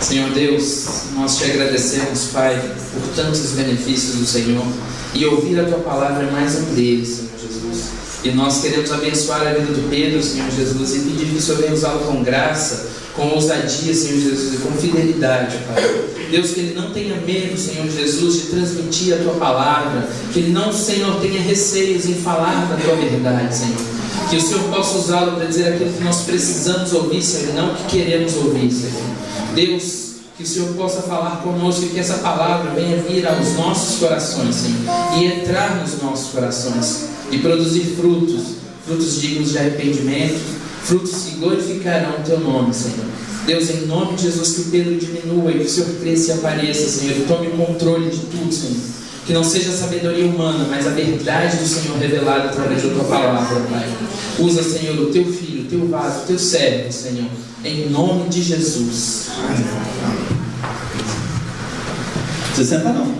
Senhor Deus, nós te agradecemos, Pai, por tantos benefícios do Senhor, e ouvir a Tua palavra é mais um deles, Senhor Jesus. E nós queremos abençoar a vida do Pedro, Senhor Jesus, e pedir que o Senhor venha usá-lo com graça, com ousadia, Senhor Jesus, e com fidelidade, Pai. Deus, que ele não tenha medo, Senhor Jesus, de transmitir a Tua palavra, que ele não, Senhor, tenha receios em falar da Tua verdade, Senhor. Que o Senhor possa usá-lo para dizer aquilo que nós precisamos ouvir, Senhor, e não o que queremos ouvir, Senhor. Deus, que o Senhor possa falar conosco e que essa palavra venha vir aos nossos corações, Senhor, e entrar nos nossos corações e produzir frutos dignos de arrependimento, frutos que glorificarão o Teu nome, Senhor. Deus, em nome de Jesus, que o Pedro diminua e que o Senhor cresça e apareça, Senhor, e tome o controle de tudo, Senhor. Que não seja a sabedoria humana, mas a verdade do Senhor revelada através da Tua palavra, Pai. Usa, Senhor, o Teu filho, o Teu vaso, o Teu servo, Senhor, em nome de Jesus. Amém. Não precisa sentar, não.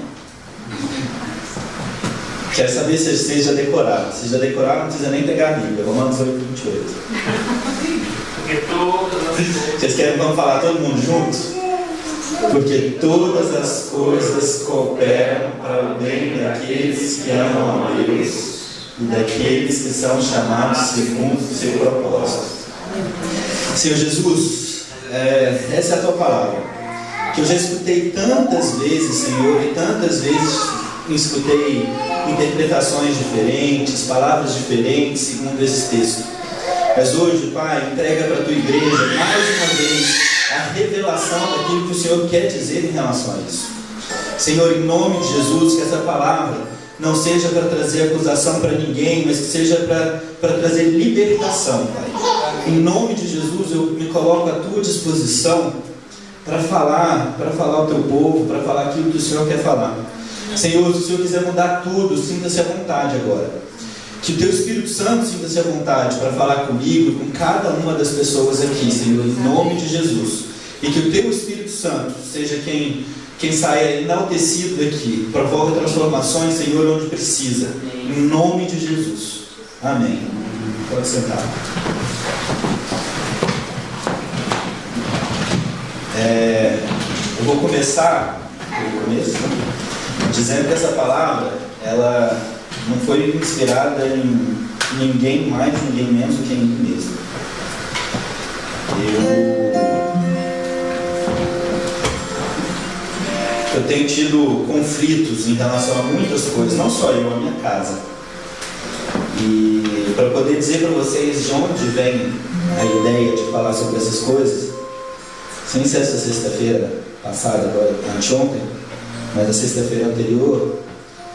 Quero saber se vocês já decoraram. Se já decoraram, não precisa nem pegar a Bíblia. Romanos 8, 28. Vocês querem vamos falar todo mundo junto? Porque todas as coisas cooperam para o bem daqueles que amam a Deus e daqueles que são chamados segundo o seu propósito. Senhor Jesus, essa é a Tua palavra, que eu já escutei tantas vezes, Senhor, e tantas vezes escutei interpretações diferentes, palavras diferentes segundo esse texto. Mas hoje, Pai, entrega para a Tua igreja mais uma vez a revelação daquilo que o Senhor quer dizer em relação a isso. Senhor, em nome de Jesus, que essa palavra não seja para trazer acusação para ninguém, mas que seja para trazer libertação, Pai. Em nome de Jesus, eu me coloco à Tua disposição para falar ao Teu povo, para falar aquilo que o Senhor quer falar. Senhor, se o Senhor quiser mudar tudo, sinta-se à vontade agora. Que o Teu Espírito Santo sinta-se à vontade para falar comigo e com cada uma das pessoas aqui, Senhor, em nome de Jesus. E que o Teu Espírito Santo seja quem saia enaltecido daqui, provoca transformações, Senhor, onde precisa. Em nome de Jesus. Amém. Pode sentar. Eu vou começar dizendo que essa palavra, ela não foi inspirada em ninguém mais, ninguém menos do que em mim mesmo. Eu tenho tido conflitos em relação a muitas coisas, não só eu, a minha casa. E para poder dizer para vocês de onde vem a ideia de falar sobre essas coisas, sem ser essa sexta-feira passada, agora, anteontem, mas a sexta-feira anterior,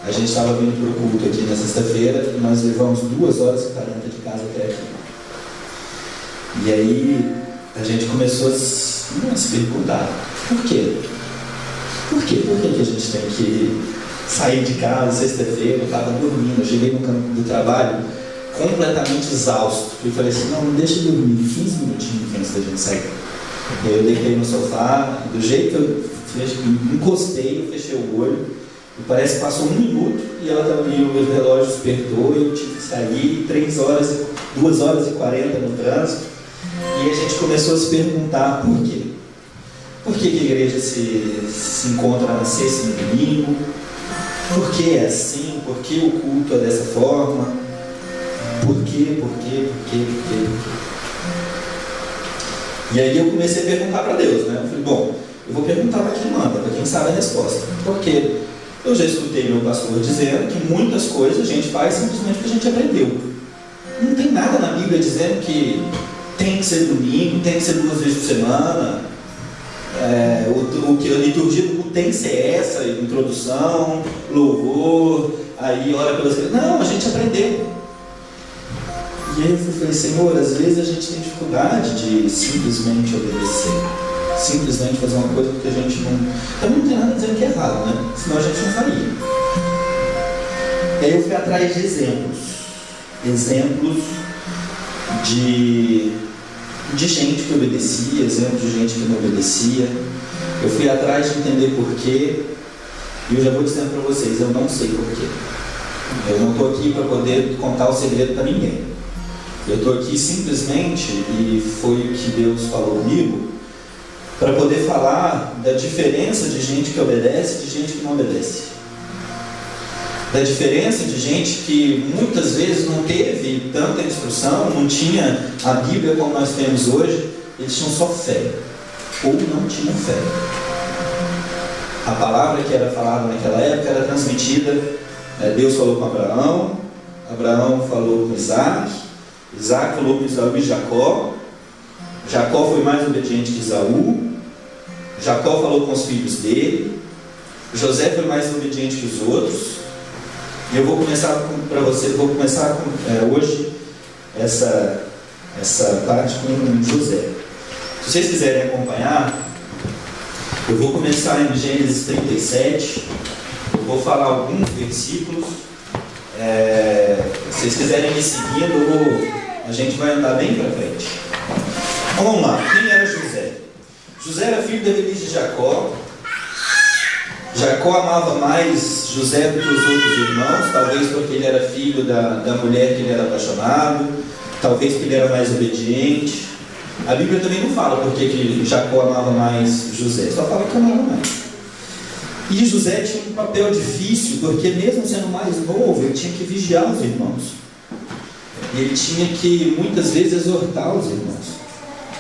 a gente estava vindo para o culto aqui na sexta-feira e nós levamos 2 horas e 40 de casa até aqui. E aí a gente começou a se perguntar: por quê? Por quê? Por que a gente tem que sair de casa sexta-feira? Eu estava dormindo, eu cheguei no campo do trabalho completamente exausto. E falei assim: não deixa eu dormir 15 minutinhos antes da gente sair. E aí eu deitei no sofá, do jeito que eu encostei, eu fechei o olho. E parece que passou 1 minuto e o relógio despertou e eu tive que sair 2 horas e 40 no trânsito. E a gente começou a se perguntar por quê. Por que a igreja se encontra na sexta e no domingo? Por que é assim? Por que o culto é dessa forma? Por quê? E aí eu comecei a perguntar para Deus, né? Eu falei, bom, eu vou perguntar para quem manda, para quem sabe a resposta. Por quê? Eu já escutei meu pastor dizendo que muitas coisas a gente faz simplesmente porque a gente aprendeu. Não tem nada na Bíblia dizendo que tem que ser domingo, tem que ser 2 vezes por semana. A liturgia do culto tem que ser essa: introdução, louvor, aí ora pelas crianças. Não, a gente aprendeu. E aí eu falei: Senhor, às vezes a gente tem dificuldade de simplesmente obedecer, simplesmente fazer uma coisa porque a gente não... Também não tem nada dizendo que é errado, né? Senão a gente não faria. E aí eu fui atrás de exemplos de gente que obedecia, exemplos de gente que não obedecia. Eu fui atrás de entender porquê, e eu já vou dizendo para vocês, eu não sei porquê. Eu não estou aqui para poder contar o segredo para ninguém. Eu estou aqui simplesmente, e foi o que Deus falou comigo, para poder falar da diferença de gente que obedece e de gente que não obedece. Da diferença de gente que muitas vezes não teve tanta instrução, não tinha a Bíblia como nós temos hoje, eles tinham só fé, ou não tinham fé. A palavra que era falada naquela época era transmitida, Deus falou com Abraão, Abraão falou com Isaac, Isaac falou com Esaú e Jacó, Jacó foi mais obediente que Esaú, Jacó falou com os filhos dele, José foi mais obediente que os outros. E eu vou começar para você, hoje essa parte com José. Se vocês quiserem acompanhar, eu vou começar em Gênesis 37, eu vou falar alguns versículos. Se vocês quiserem me seguindo, a gente vai andar bem para frente. Então vamos lá, quem era José? José era filho da Raiz de Jacó. Jacó amava mais José do que os outros irmãos, talvez porque ele era filho da mulher que ele era apaixonado, talvez porque ele era mais obediente. A Bíblia também não fala porque que Jacó amava mais José, só fala que amava mais. E José tinha um papel difícil, porque mesmo sendo mais novo, ele tinha que vigiar os irmãos. Ele tinha que, muitas vezes, exortar os irmãos,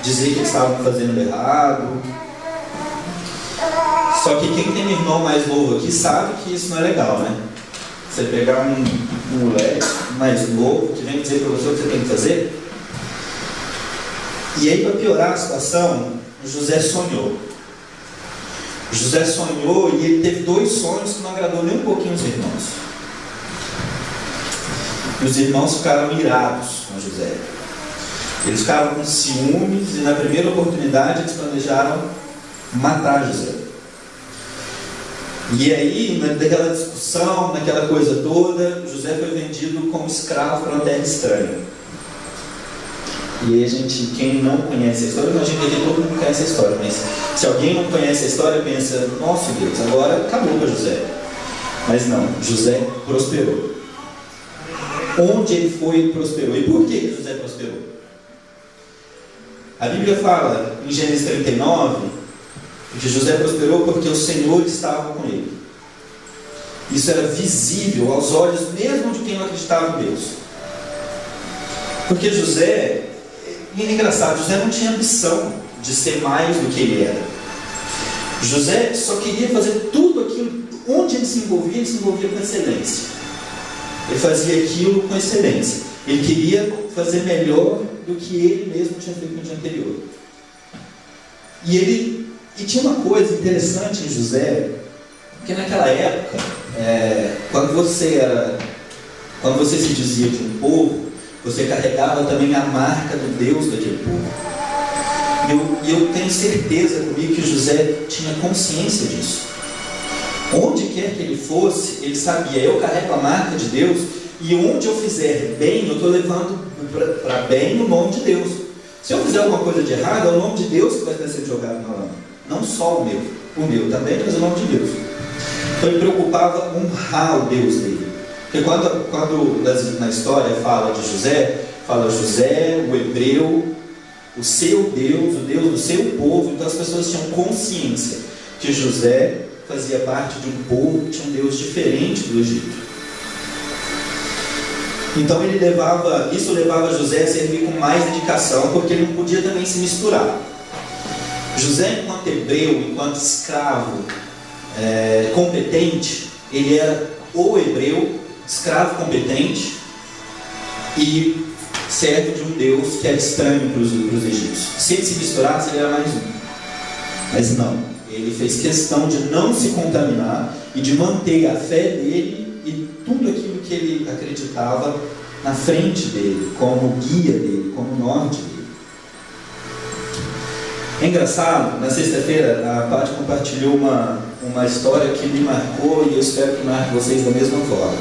dizer que eles estavam fazendo errado. Só que quem tem um irmão mais novo aqui sabe que isso não é legal, né? Você pegar um moleque mais novo que vem dizer para você o que você tem que fazer. E aí, para piorar a situação, José sonhou. José sonhou e ele teve 2 sonhos que não agradou nem um pouquinho os irmãos. E os irmãos ficaram irados com José. Eles ficaram com ciúmes e na primeira oportunidade eles planejaram matar José. E aí, naquela discussão, naquela coisa toda, José foi vendido como escravo para uma terra estranha. E aí quem não conhece a história, imagina que todo mundo conhece a história, mas se alguém não conhece a história, pensa, nossa Deus, agora acabou para José. Mas não, José prosperou. Onde ele foi, ele prosperou. E por que José prosperou? A Bíblia fala, em Gênesis 39, que José prosperou porque o Senhor estava com ele. Isso era visível aos olhos mesmo de quem não acreditava em Deus. Porque José, e é engraçado, José não tinha ambição de ser mais do que ele era. José só queria fazer tudo aquilo, onde ele se envolvia com excelência. Ele fazia aquilo com excelência. Ele queria fazer melhor do que ele mesmo tinha feito no dia anterior. E tinha uma coisa interessante em José, porque naquela época, quando você se dizia de um povo, você carregava também a marca do Deus daquele povo. E eu tenho certeza comigo que José tinha consciência disso. Onde quer que ele fosse, ele sabia, eu carrego a marca de Deus, e onde eu fizer bem, eu estou levando para bem o nome de Deus. Se eu fizer alguma coisa de errado, é o nome de Deus que vai ter sido jogado na lama. Não só o meu também, mas o nome de Deus. Então ele preocupava honrar o Deus dele. Porque quando na história fala de José, fala José, o hebreu, o seu Deus, o Deus do seu povo. Então as pessoas tinham consciência que José fazia parte de um povo que tinha um Deus diferente do Egito. Então isso levava José a servir com mais dedicação, porque ele não podia também se misturar. José, enquanto hebreu, enquanto escravo competente, ele era o hebreu, escravo competente e servo de um Deus que era estranho para os egípcios. Se ele se misturasse, ele era mais um. Mas não, ele fez questão de não se contaminar e de manter a fé dele e tudo aquilo que ele acreditava na frente dele, como guia dele, como norte dele. É engraçado, na sexta-feira a Paty compartilhou uma história que me marcou e eu espero que marque vocês da mesma forma.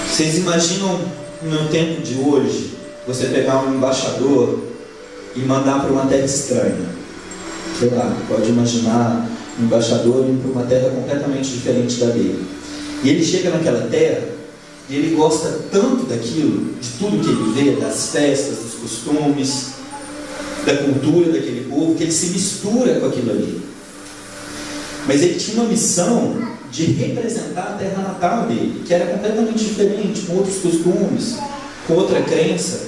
Vocês imaginam no tempo de hoje você pegar um embaixador e mandar para uma terra estranha? Sei lá, pode imaginar um embaixador indo para uma terra completamente diferente da dele. E ele chega naquela terra e ele gosta tanto daquilo, de tudo que ele vê, das festas, dos costumes, da cultura daquele povo, que ele se mistura com aquilo ali. Mas ele tinha uma missão de representar a terra natal dele, que era completamente diferente, com outros costumes, com outra crença.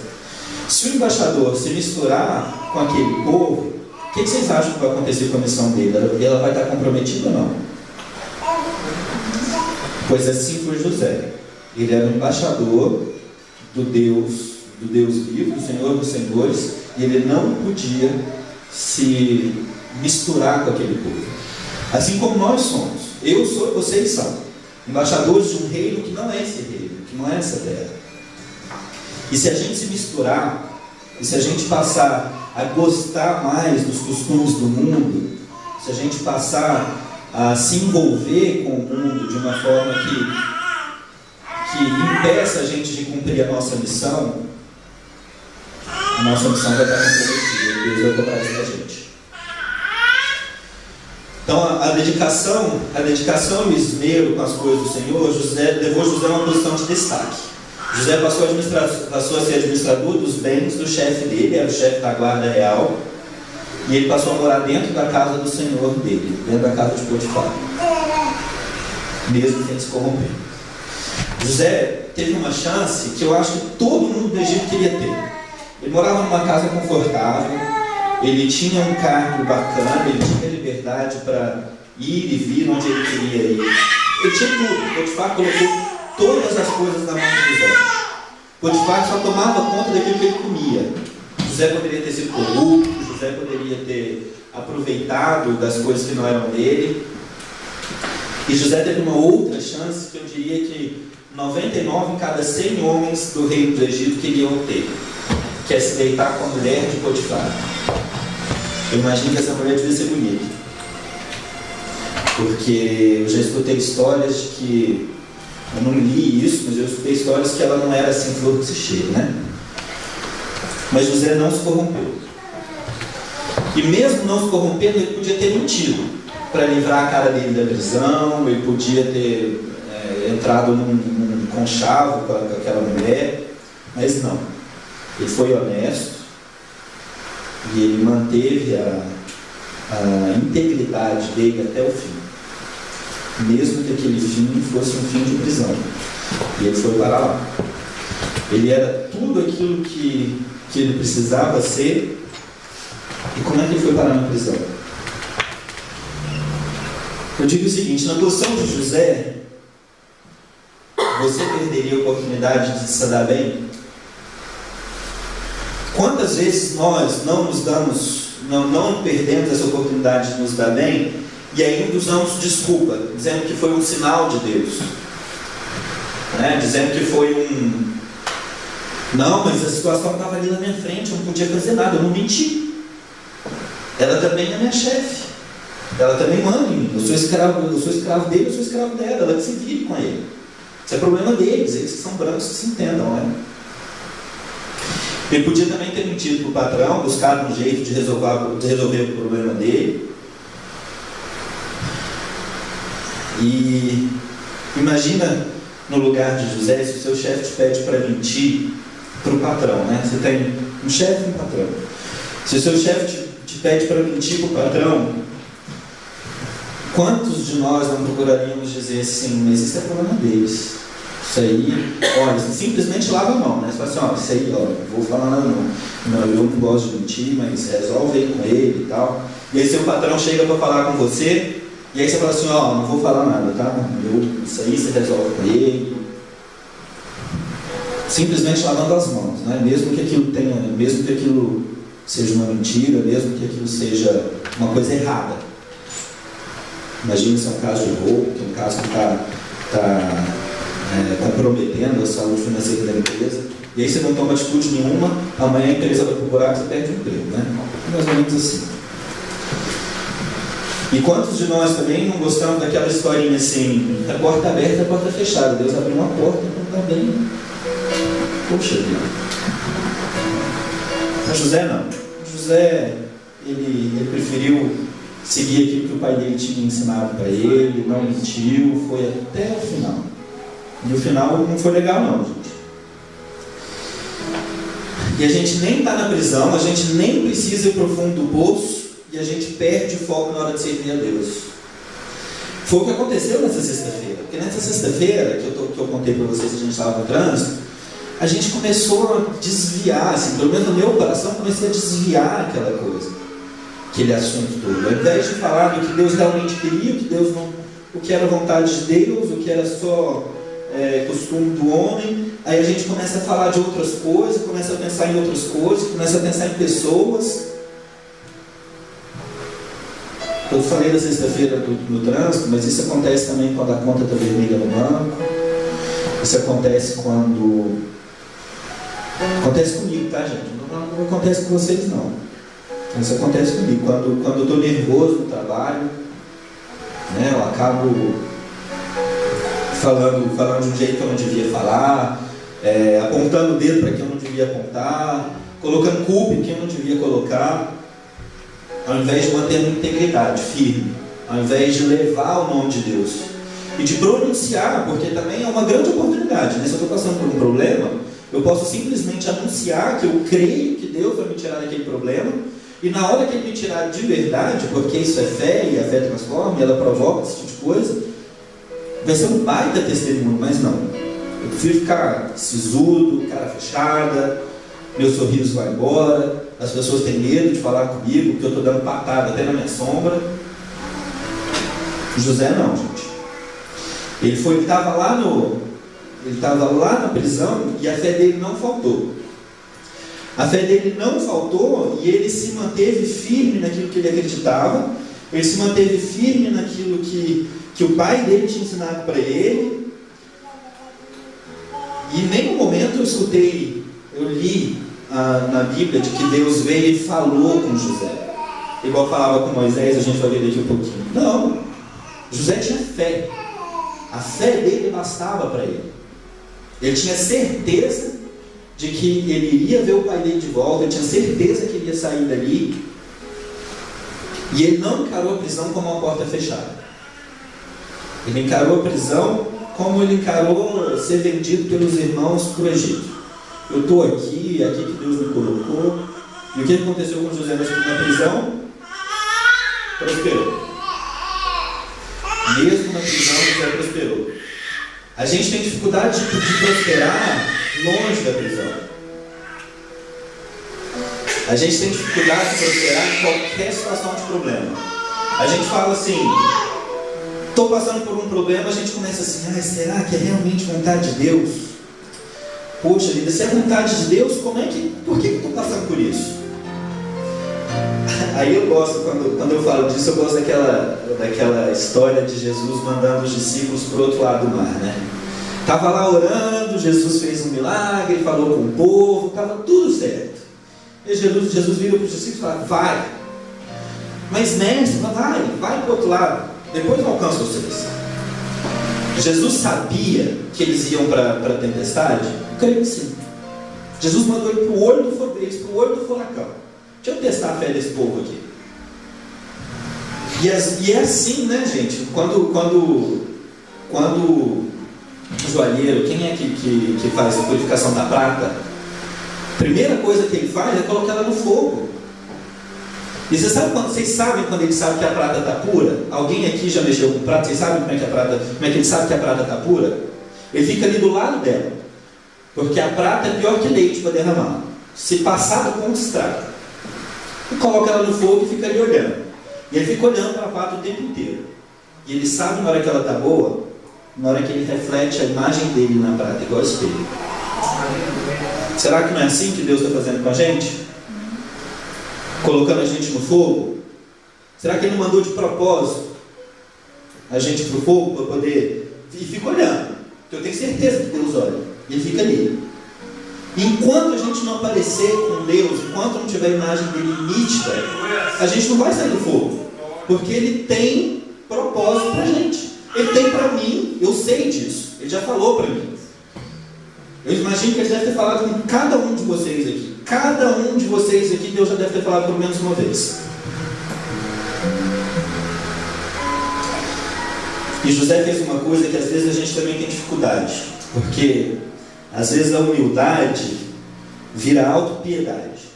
Se o embaixador se misturar com aquele povo, o que vocês acham que vai acontecer com a missão dele? Ela vai estar comprometida ou não? Pois assim foi José. Ele era um embaixador do Deus vivo, do Senhor dos Senhores, e ele não podia se misturar com aquele povo. Assim como nós somos. Eu sou e vocês são embaixadores de um reino que não é esse reino, que não é essa terra. E se a gente se misturar, e se a gente passar a gostar mais dos costumes do mundo, se a gente passar a se envolver com o mundo de uma forma que impeça a gente de cumprir a nossa missão vai estar comprometida. Deus vai cobrar isso da gente. Então a dedicação e o esmero com as coisas do Senhor levou José a uma posição de destaque. José passou a ser administrador dos bens do chefe dele, era o chefe da guarda real, e ele passou a morar dentro da casa do Senhor dele, dentro da casa de Potifar, mesmo sem se corromper. José teve uma chance que eu acho que todo mundo do Egito queria ter. Ele morava numa casa confortável, ele tinha um cargo bacana, ele tinha liberdade para ir e vir onde ele queria ir. Ele tinha tudo. Potifar colocou todas as coisas na mão de José. Potifar só tomava conta daquilo que ele comia. José poderia ter sido corrupto, José poderia ter aproveitado das coisas que não eram dele. E José teve uma outra chance que eu diria que 99 em cada 100 homens do reino do Egito queriam ter, que é se deitar com a mulher de Potifar. Eu imagino que essa mulher devia ser bonita, porque eu já escutei histórias de que, eu não li isso, mas eu escutei histórias que ela não era assim flor que se cheira, né? Mas José não se corrompeu. E mesmo não se corrompendo, ele podia ter mentido para livrar a cara dele da prisão, ele podia ter entrado num conchavo com aquela mulher, mas não. Ele foi honesto e ele manteve a integridade dele até o fim, mesmo que aquele fim fosse um fim de prisão. E ele foi para lá. Ele era tudo aquilo que ele precisava ser. E como é que ele foi parar na prisão? Eu digo o seguinte: na posição de José, você perderia a oportunidade de se dar bem? Quantas vezes nós não perdemos essa oportunidade de nos dar bem e ainda usamos desculpa, dizendo que foi um sinal de Deus, né? Dizendo que foi não, mas a situação estava ali na minha frente, eu não podia fazer nada, eu não menti. Ela também é minha chefe, ela também manda em mim, eu sou escravo dele, eu sou escravo dela, ela que se vire com ele. Isso é problema deles, eles que são brancos que se entendam, né? Ele podia também ter mentido para o patrão, buscado um jeito de resolver o problema dele. E imagina no lugar de José, se o seu chefe te pede para mentir para o patrão, né? Você tem um chefe e um patrão. Se o seu chefe te pede para mentir para o patrão, quantos de nós não procuraríamos dizer assim, mas isso é problema deles? Isso aí, olha, simplesmente lava a mão, né? Você fala assim, ó, isso aí, ó, não vou falar nada não. Não, eu não gosto de mentir, mas resolve aí com ele e tal. E aí seu patrão chega para falar com você, e aí você fala assim, ó, não vou falar nada, tá? Isso aí você resolve com ele. Simplesmente lavando as mãos, né? Mesmo que aquilo seja uma mentira, mesmo que aquilo seja uma coisa errada. Imagina se é um caso de roubo, que é um caso que está comprometendo a saúde financeira da empresa, e aí você não toma atitude nenhuma, amanhã a empresa vai pro buraco e você perde o emprego, né? Mais ou menos assim. E quantos de nós também não gostamos daquela historinha assim, a porta aberta e a porta fechada, Deus abriu uma porta e não está bem. Poxa vida. Mas José não. José, ele preferiu seguir aquilo que o pai dele tinha ensinado para ele, não mentiu, foi até o final. E o final não foi legal não, gente. E a gente nem está na prisão, a gente nem precisa ir para o fundo do poço, e a gente perde o foco na hora de servir a Deus. Foi o que aconteceu nessa sexta-feira. Porque nessa sexta-feira, que eu contei para vocês, a gente estava no trânsito, a gente começou a desviar, assim, pelo menos no meu coração, comecei a desviar aquela coisa, aquele assunto todo. Ao invés de falar do que Deus realmente queria, o que era vontade de Deus, o que era só costume do homem, aí a gente começa a falar de outras coisas, começa a pensar em outras coisas, começa a pensar em pessoas. Eu falei da sexta-feira no trânsito, mas isso acontece também quando a conta está vermelha no banco. Isso acontece quando... Acontece comigo, tá, gente? Não acontece com vocês, não. Isso acontece comigo. Quando eu estou nervoso no trabalho, né, eu acabo falando de um jeito que eu não devia falar, apontando o dedo para quem eu não devia apontar, colocando culpa em quem eu não devia colocar, ao invés de manter a minha integridade firme, ao invés de levar o nome de Deus e de pronunciar, porque também é uma grande oportunidade, né? Se eu estou passando por um problema, eu posso simplesmente anunciar que eu creio que Deus vai me tirar daquele problema, e na hora que Ele me tirar de verdade, porque isso é fé, e a fé transforma, e ela provoca esse tipo de coisa, vai ser um baita testemunho, mas não. Eu prefiro ficar sisudo, cara fechada, meu sorriso vai embora, as pessoas têm medo de falar comigo, porque eu estou dando patada até na minha sombra. José não, gente. Ele estava lá na prisão e a fé dele não faltou. A fé dele não faltou e ele se manteve firme naquilo que ele acreditava, ele se manteve firme naquilo que o pai dele tinha ensinado para ele. E em nenhum momento eu li na Bíblia de que Deus veio e falou com José, igual falava com Moisés, a gente vai ver daqui um pouquinho. Não, José tinha fé, a fé dele bastava para ele. Ele tinha certeza de que ele iria ver o pai dele de volta, ele tinha certeza que ele ia sair dali, e ele não encarou a prisão como uma porta fechada. Ele encarou a prisão como ele encarou ser vendido pelos irmãos para o Egito. Eu estou aqui que Deus me colocou. E o que aconteceu com José na prisão? Prosperou. Mesmo na prisão, José prosperou. A gente tem dificuldade de prosperar longe da prisão. A gente tem dificuldade de prosperar em qualquer situação de problema. A gente fala assim, estou passando por um problema, a gente começa assim, será que é realmente vontade de Deus? Poxa vida, se é vontade de Deus, por que eu estou passando por isso? Aí eu gosto, quando eu falo disso, eu gosto daquela história de Jesus mandando os discípulos para o outro lado do mar, né? Estava lá orando, Jesus fez um milagre, falou com o povo, estava tudo certo. E Jesus vira para os discípulos e fala, vai. Mas mestre, vai para o outro lado, depois eu alcanço vocês. Jesus sabia que eles iam para a tempestade? Eu creio que sim. Jesus mandou ir para o olho do furacão. Deixa eu testar a fé desse povo aqui. E é assim, né, gente? Quando o joalheiro, quem é que faz a purificação da prata? A primeira coisa que ele faz é colocar ela no fogo. E vocês sabem quando ele sabe que a prata está pura? Alguém aqui já mexeu com prata? Vocês sabem como é que ele sabe que a prata está pura? Ele fica ali do lado dela. Porque a prata é pior que leite para derramar. Se passar do ponto, estraga. E coloca ela no fogo e fica ali olhando. E ele fica olhando para a prata o tempo inteiro. E ele sabe na hora que ela está boa, na hora que ele reflete a imagem dele na prata, igual espelho. Será que não é assim que Deus está fazendo com a gente? Colocando a gente no fogo? Será que Ele não mandou de propósito a gente para o fogo para poder... E fica olhando, porque eu tenho certeza que Deus olha. E Ele fica ali. Enquanto a gente não aparecer com Deus, enquanto não tiver a imagem dele nítida, a gente não vai sair do fogo, porque Ele tem propósito para a gente. Ele tem para mim, eu sei disso. Ele já falou para mim. Eu imagino que Ele deve ter falado com cada um de vocês aqui. Cada um de vocês aqui, Deus já deve ter falado pelo menos uma vez. E José fez uma coisa que às vezes a gente também tem dificuldade, porque às vezes a humildade vira autopiedade.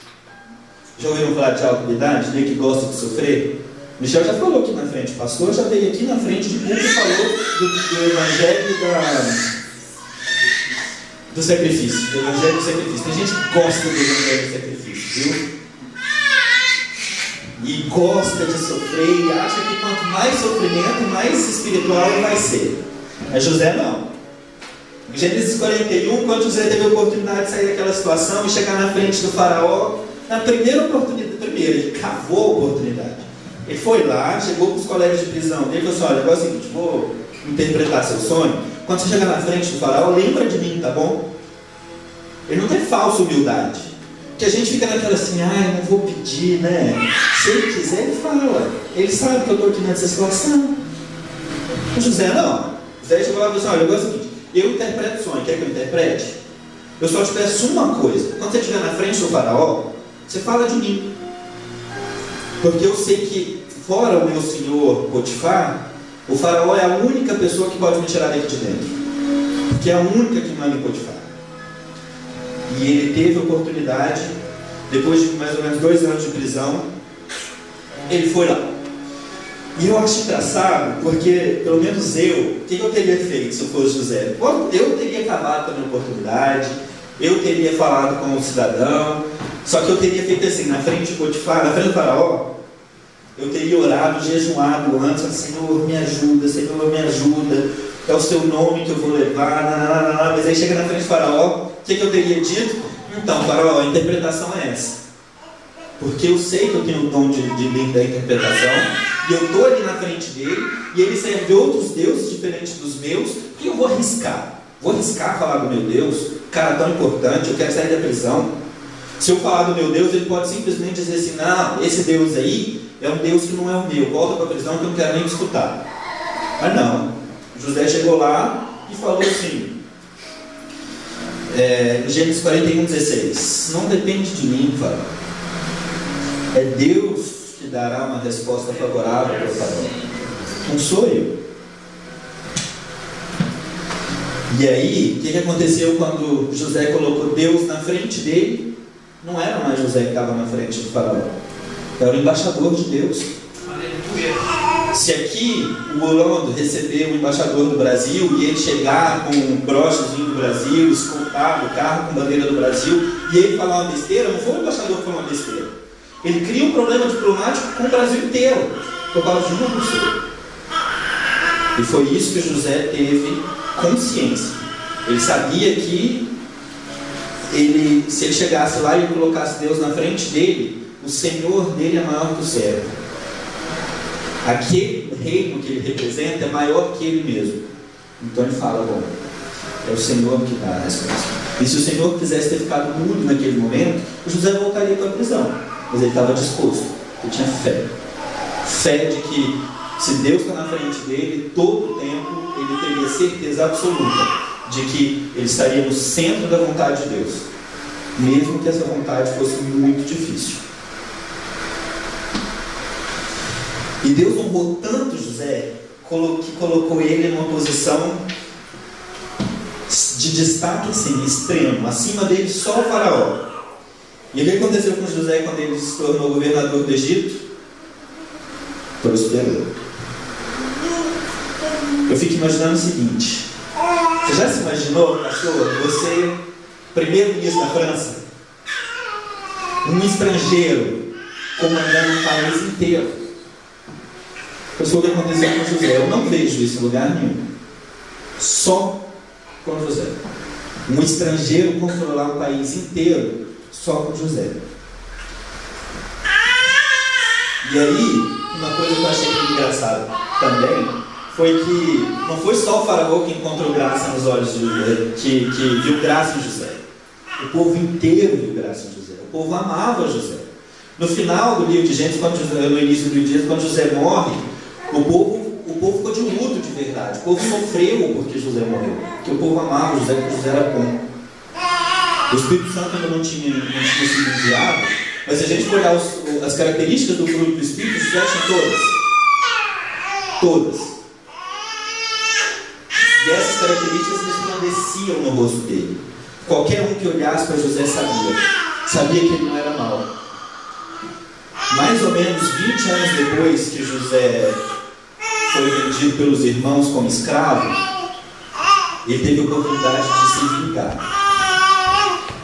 Já ouviram falar de autopiedade? Alguém que gosta de sofrer? Michel já falou aqui na frente, o pastor já veio aqui na frente de público e falou do evangelho do sacrifício. Do evangelho do sacrifício. Tem gente que gosta do evangelho do sacrifício, viu? E gosta de sofrer e acha que quanto mais sofrimento, mais espiritual ele vai ser. Mas José não. Em Gênesis 41, quando José teve a oportunidade de sair daquela situação e chegar na frente do faraó, na primeira oportunidade, ele cavou a oportunidade. Ele foi lá, chegou com os colegas de prisão dele e falou assim: olha, agora é o seguinte, vou interpretar seu sonho. Quando você chegar na frente do faraó, lembra de mim, tá bom? Ele não tem falsa humildade. Que a gente fica naquela assim, não vou pedir, né? Se ele quiser, ele fala. Ele sabe que eu estou aqui nessa situação. O José não. O José chegou lá e falou assim: olha, agora é o seguinte, eu interpreto o sonho, quer que eu interprete? Eu só te peço uma coisa: quando você estiver na frente do faraó, você fala de mim. Porque eu sei que, fora o meu senhor Potifar, o faraó é a única pessoa que pode me tirar daqui de dentro. Porque é a única que manda em Potifar. E ele teve a oportunidade, depois de mais ou menos 2 anos de prisão, ele foi lá. E eu acho engraçado, porque pelo menos o que eu teria feito se eu fosse José? Eu teria acabado com a minha oportunidade, eu teria falado com o cidadão, só que eu teria feito assim, na frente de Potifar, na frente do faraó, eu teria orado, jejuado antes, assim: Senhor, me ajuda, Senhor, me ajuda, é o seu nome que eu vou levar, mas aí chega na frente do faraó, o que eu teria dito? Então, faraó, a interpretação é essa. Porque eu sei que eu tenho o dom de da interpretação, e eu estou ali na frente dele, e ele serve outros deuses diferentes dos meus, e eu vou arriscar. Vou arriscar falar do meu Deus, cara tão importante, eu quero sair da prisão. Se eu falar do meu Deus, ele pode simplesmente dizer assim: não, esse Deus aí é um Deus que não é o meu, volta para a prisão que eu não quero nem escutar. Mas não, José chegou lá e falou assim, em Gênesis 41:16: não depende de mim, faraó. É Deus que dará uma resposta favorável para o faraó, não sou eu. E aí, o que aconteceu quando José colocou Deus na frente dele? Não era mais José que estava na frente do faraó, era o embaixador de Deus. Se aqui o Orlando receber o embaixador do Brasil e ele chegar com um brochezinho do Brasil, escoltado, o carro com bandeira do Brasil, e ele falar uma besteira, não foi o embaixador que falou uma besteira. Ele cria um problema diplomático com o Brasil inteiro, por causa de uma pessoa. E foi isso que José teve consciência. Ele sabia que se ele chegasse lá e colocasse Deus na frente dele, o Senhor dele é maior que o servo. Aquele reino que ele representa é maior que ele mesmo. Então ele fala: bom, é o Senhor que dá a resposta. E se o Senhor quisesse ter ficado mudo naquele momento, o José voltaria para a prisão. Mas ele estava disposto, ele tinha fé. Fé de que, se Deus está na frente dele, todo o tempo ele teria certeza absoluta de que ele estaria no centro da vontade de Deus, mesmo que essa vontade fosse muito difícil. E Deus honrou tanto José, que colocou ele em uma posição de destaque assim, extremo, acima dele só o faraó. E o que aconteceu com José quando ele se tornou governador do Egito? Prosperou. Eu fico imaginando o seguinte: você já se imaginou, pastor, você, primeiro-ministro da França, um estrangeiro, comandando um país inteiro? Isso foi o que aconteceu com José. Eu não vejo isso em lugar nenhum. Só com José. Um estrangeiro controlar um país inteiro, só com José. E aí, uma coisa que eu achei muito engraçada também foi que não foi só o faraó que encontrou graça nos olhos de José, que viu graça em José. O povo inteiro viu graça em José. O povo amava José. No final do livro de Gênesis, no início do livro de Gênesis, quando José morre, o povo ficou de luto de verdade. O povo sofreu porque José morreu, porque o povo amava José, porque José era bom. O Espírito Santo ainda não tinha sido enviado, mas se a gente for olhar as características do fruto do Espírito, José tinha todas. E essas características resplandeciam no rosto dele. Qualquer um que olhasse para José sabia que ele não era mau. Mais ou menos 20 anos depois que José foi vendido pelos irmãos como escravo, ele teve a oportunidade de se vingar.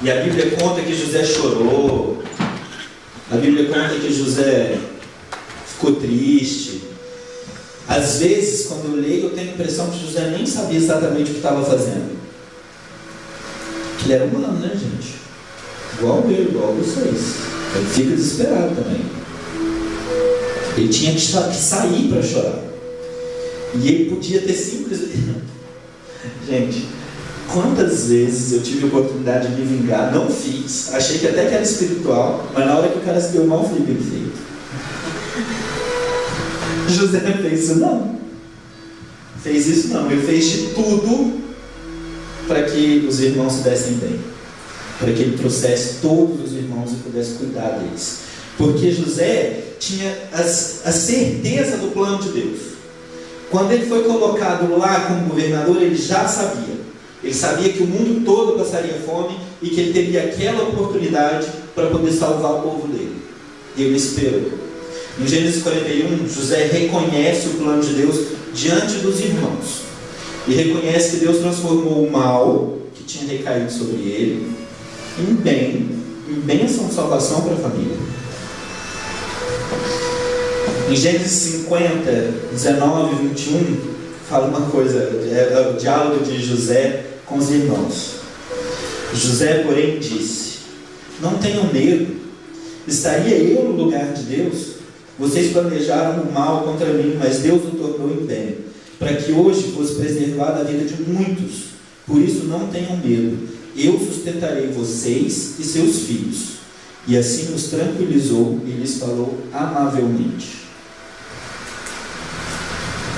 E a Bíblia conta que José chorou, a Bíblia conta que José ficou triste. Às vezes, quando eu leio, eu tenho a impressão que José nem sabia exatamente o que estava fazendo. Que ele era humano, né, gente? Igual eu, igual vocês. Ele fica desesperado também. Ele tinha que sair para chorar. E ele podia ter simplesmente... Gente, quantas vezes eu tive a oportunidade de me vingar, não fiz, achei que até que era espiritual, mas na hora que o cara se deu mal, foi bem feito. José não fez isso não. Fez isso não. Ele fez de tudo para que os irmãos se dessem bem. Para que ele trouxesse todos os irmãos e pudesse cuidar deles. Porque José tinha a certeza do plano de Deus. Quando ele foi colocado lá como governador, ele já sabia. Ele sabia que o mundo todo passaria fome e que ele teria aquela oportunidade para poder salvar o povo dele. E ele esperou. Em Gênesis 41, José reconhece o plano de Deus diante dos irmãos. E reconhece que Deus transformou o mal que tinha recaído sobre ele em bênção de salvação para a família. Em Gênesis 50, 19 e 21, fala uma coisa, é o diálogo de José com os irmãos. José, porém, disse: não tenham medo, estaria eu no lugar de Deus? Vocês planejaram o mal contra mim, mas Deus o tornou em bem, para que hoje fosse preservada a vida de muitos. Por isso não tenham medo, eu sustentarei vocês e seus filhos. E assim os tranquilizou e lhes falou amavelmente.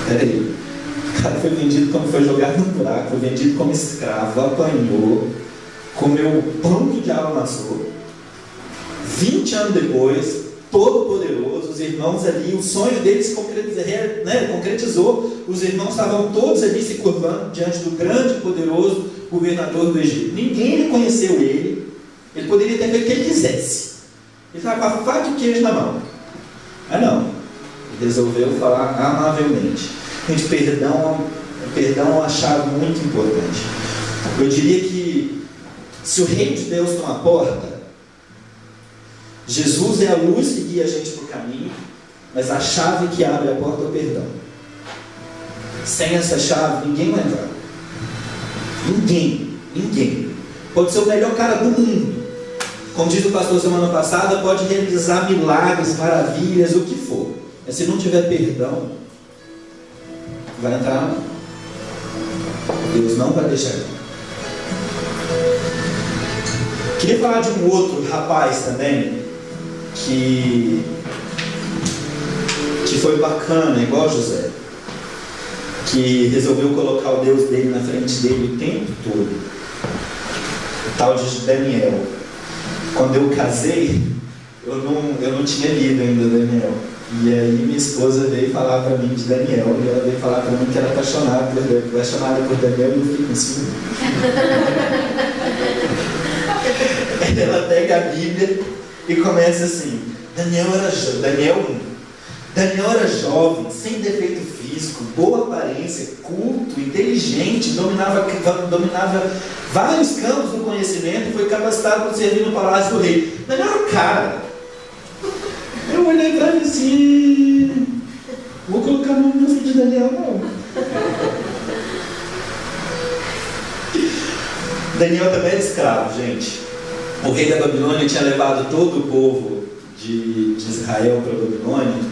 Peraí, o cara foi vendido como foi jogado no buraco, foi vendido como escravo, apanhou, comeu o pão que o diabo amassou. 20 anos depois, todo poderoso, os irmãos ali, o sonho deles se concretizou, os irmãos estavam todos ali se curvando diante do grande e poderoso governador do Egito. Ninguém reconheceu ele poderia ter feito o que ele quisesse, ele estava com a faca e o queijo na mão, mas não, ele resolveu falar amavelmente. Gente, perdão é uma chave muito importante. Eu diria que se o reino de Deus está na porta, Jesus é a luz que guia a gente para o caminho, mas a chave que abre a porta é o perdão. Sem essa chave, ninguém vai entrar. Ninguém. Pode ser o melhor cara do mundo. Como diz o pastor semana passada, pode realizar milagres, maravilhas, o que for. Mas se não tiver perdão, vai entrar. Deus não vai deixar. Queria falar de um outro rapaz também, que foi bacana, igual José, que resolveu colocar o Deus dele na frente dele o tempo todo. O tal de Daniel. Quando eu casei, eu não tinha lido ainda Daniel. E aí minha esposa veio falar para mim de Daniel, e ela veio falar para mim que era apaixonada por Daniel, e eu fiquei com ciúme. Ela pega a Bíblia e começa assim: Daniel era jovem, sem defeito físico, boa aparência, culto, inteligente, dominava vários campos do conhecimento e foi capacitado para servir no palácio do rei. Daniel era o cara. Eu olhei para ele assim: vou colocar o nome no filho de Daniel, não. Daniel também era escravo, gente. O rei da Babilônia tinha levado todo o povo de Israel para a Babilônia,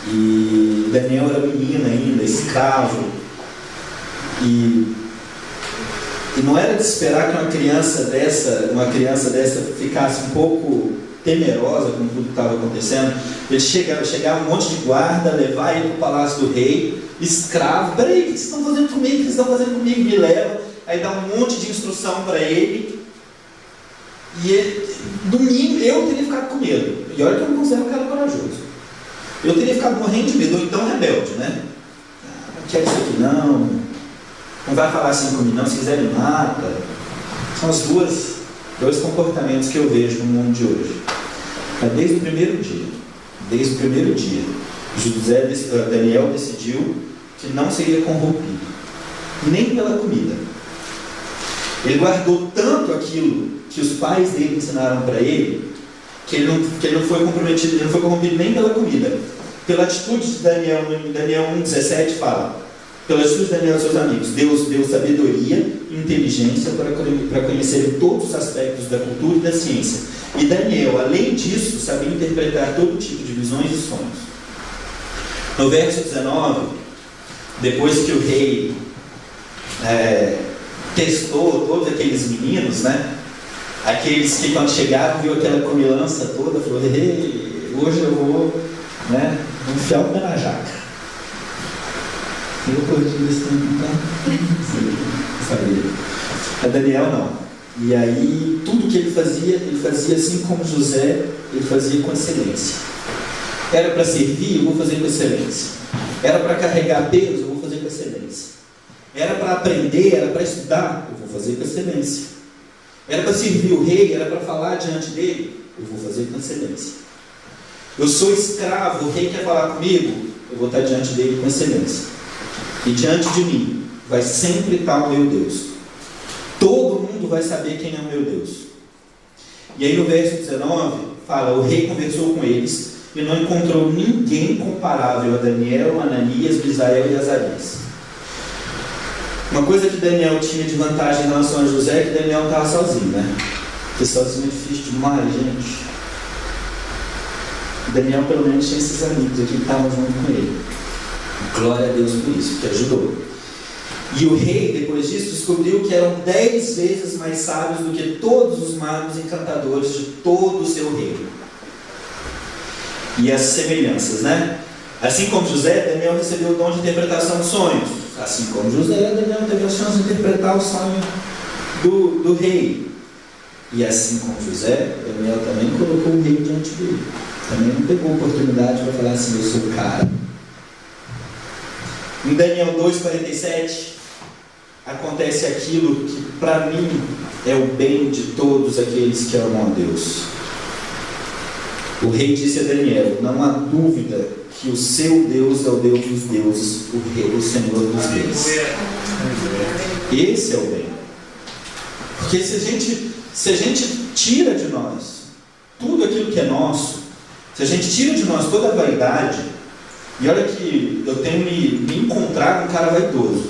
e Daniel era menino ainda, escravo, e não era de esperar que uma criança dessa ficasse um pouco temerosa com tudo que estava acontecendo. Ele chegava um monte de guarda, levar ele para o palácio do rei, escravo. Peraí, o que vocês estão fazendo comigo? O que vocês estão fazendo comigo? Me leva. Aí dá um monte de instrução para ele. E ele, domingo, eu teria ficado com medo. E olha que eu não considero um cara corajoso. Eu teria ficado morrendo de medo, ou então rebelde, né? Não quero isso aqui, não vai falar assim comigo, não. Se quiser me mata. São os dois comportamentos que eu vejo no mundo de hoje. Desde o primeiro dia, Daniel decidiu que não seria corrompido, nem pela comida. Ele guardou tanto aquilo que os pais dele ensinaram para ele, que ele não foi comprometido, ele não foi corrompido nem pela comida. Pela atitude de Daniel, em Daniel 1,17 fala, pela atitude de Daniel e seus amigos, Deus deu sabedoria e inteligência para conhecer todos os aspectos da cultura e da ciência. E Daniel, além disso, sabia interpretar todo tipo de visões e sonhos. No verso 19, depois que o rei testou todos aqueles meninos, né? Aqueles que quando chegaram viu aquela comilança toda, falou, hoje eu vou, né, enfiar o pé na jaca. Eu corrigi desse tempo, então? Sabia. A Daniel não. E aí, tudo que ele fazia assim como José, ele fazia com excelência. Era para servir, eu vou fazer com excelência. Era para carregar peso, eu vou fazer com excelência. Era para aprender, era para estudar, eu vou fazer com excelência. Era para servir o rei, era para falar diante dele, eu vou fazer com excelência. Eu sou escravo, o rei quer falar comigo, eu vou estar diante dele com excelência. E diante de mim vai sempre estar o meu Deus. Todo mundo vai saber quem é o meu Deus. E aí no verso 19 fala, o rei conversou com eles e não encontrou ninguém comparável a Daniel, Ananias, Misael e Azarias. Uma coisa que Daniel tinha de vantagem em relação a José é que Daniel não estava sozinho, né? Porque sozinho é difícil demais, gente. Daniel pelo menos tinha esses amigos aqui que estavam junto com ele. Glória a Deus por isso, que ajudou. E o rei, depois disso, descobriu que eram 10 vezes mais sábios do que todos os magos encantadores de todo o seu reino. E as semelhanças, né? Assim como José, Daniel recebeu o dom de interpretação de sonhos. Assim como José, Daniel teve a chance de interpretar o sonho do rei. E assim como José, Daniel também colocou o rei diante dele. Também não pegou oportunidade para falar assim, eu sou o cara. Em Daniel 2,47, acontece aquilo que para mim é o bem de todos aqueles que amam a Deus. O rei disse a Daniel, não há dúvida que o seu Deus é o Deus dos deuses, o Senhor dos reis. Esse é o bem. Porque se a gente tira de nós tudo aquilo que é nosso, se a gente tira de nós toda a vaidade, e olha que eu tenho me encontrado com um cara vaidoso.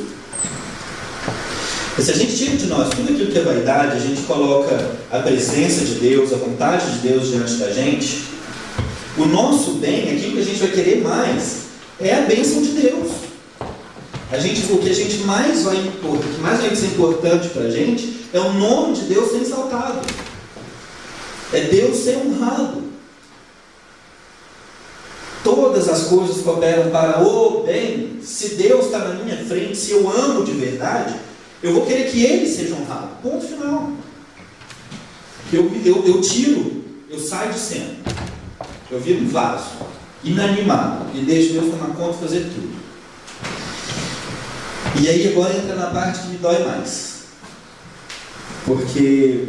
E se a gente tira de nós tudo aquilo que é vaidade, a gente coloca a presença de Deus, a vontade de Deus diante da gente, o nosso bem, aquilo que a gente vai querer mais, é a bênção de Deus. O que a gente mais vai impor, o que mais vai ser importante para a gente, é o nome de Deus ser exaltado. É Deus ser honrado. Todas as coisas cooperam para o bem. Se Deus está na minha frente, se eu amo de verdade, eu vou querer que Ele seja honrado. Ponto final. Eu tiro, eu saio de cena. Eu viro um vaso, inanimado, e deixo Deus tomar conta e fazer tudo. E aí agora entra na parte que me dói mais. Porque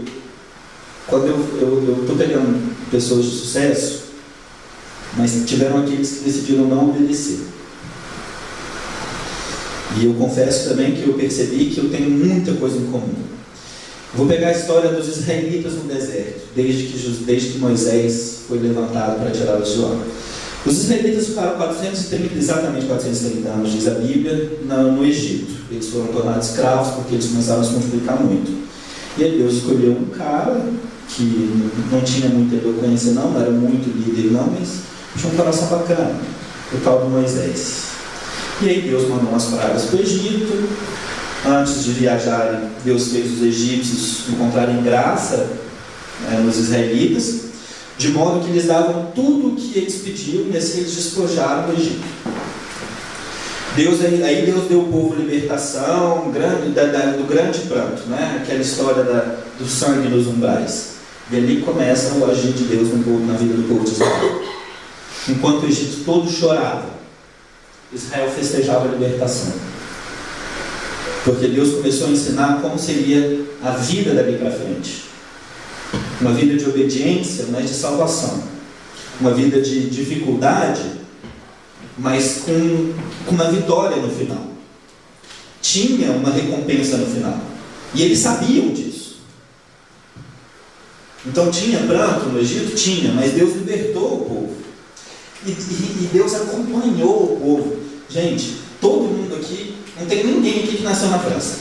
quando eu estou pegando pessoas de sucesso, mas tiveram aqueles que decidiram não obedecer. E eu confesso também que eu percebi que eu tenho muita coisa em comum. Vou pegar a história dos israelitas no deserto, desde que Moisés foi levantado para tirá-los de lá. Os israelitas ficaram exatamente 430 anos, diz a Bíblia, no Egito. Eles foram tornados escravos porque eles começaram a se multiplicar muito. E aí Deus escolheu um cara que não tinha muita eloquência não era muito líder não, mas tinha um coração bacana, o tal de Moisés. E aí Deus mandou umas pragas para o Egito. Antes de viajarem, Deus fez os egípcios encontrarem graça nos israelitas, de modo que eles davam tudo o que eles pediam e assim eles despojaram do Egito. Aí Deus deu ao povo libertação do grande pranto, né? Aquela história do sangue nos umbrais. E ali começa o agir de Deus na vida do povo de Israel. Enquanto o Egito todo chorava, Israel festejava a libertação. Porque Deus começou a ensinar como seria a vida dali para frente. Uma vida de obediência, mas de salvação. Uma vida de dificuldade, mas com uma vitória no final. Tinha uma recompensa no final. E eles sabiam disso. Então tinha pranto no Egito? Tinha, mas Deus libertou o povo. E Deus acompanhou o povo. Gente, todo mundo aqui, não tem ninguém aqui que nasceu na França.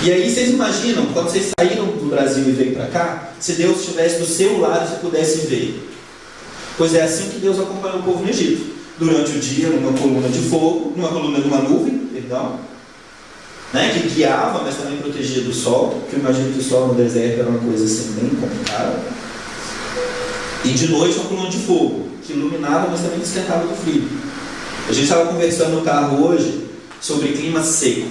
E aí vocês imaginam, quando vocês saíram do Brasil e veio para cá, se Deus estivesse do seu lado e você pudesse ver. Pois é assim que Deus acompanhou o povo no Egito. Durante o dia, numa coluna de fogo, numa nuvem, perdão, né, que guiava, mas também protegia do sol, porque eu imagino que o sol no deserto era uma coisa assim bem complicada. E de noite uma coluna de fogo, que iluminava, mas também esquentava do frio. A gente estava conversando no carro hoje sobre clima seco.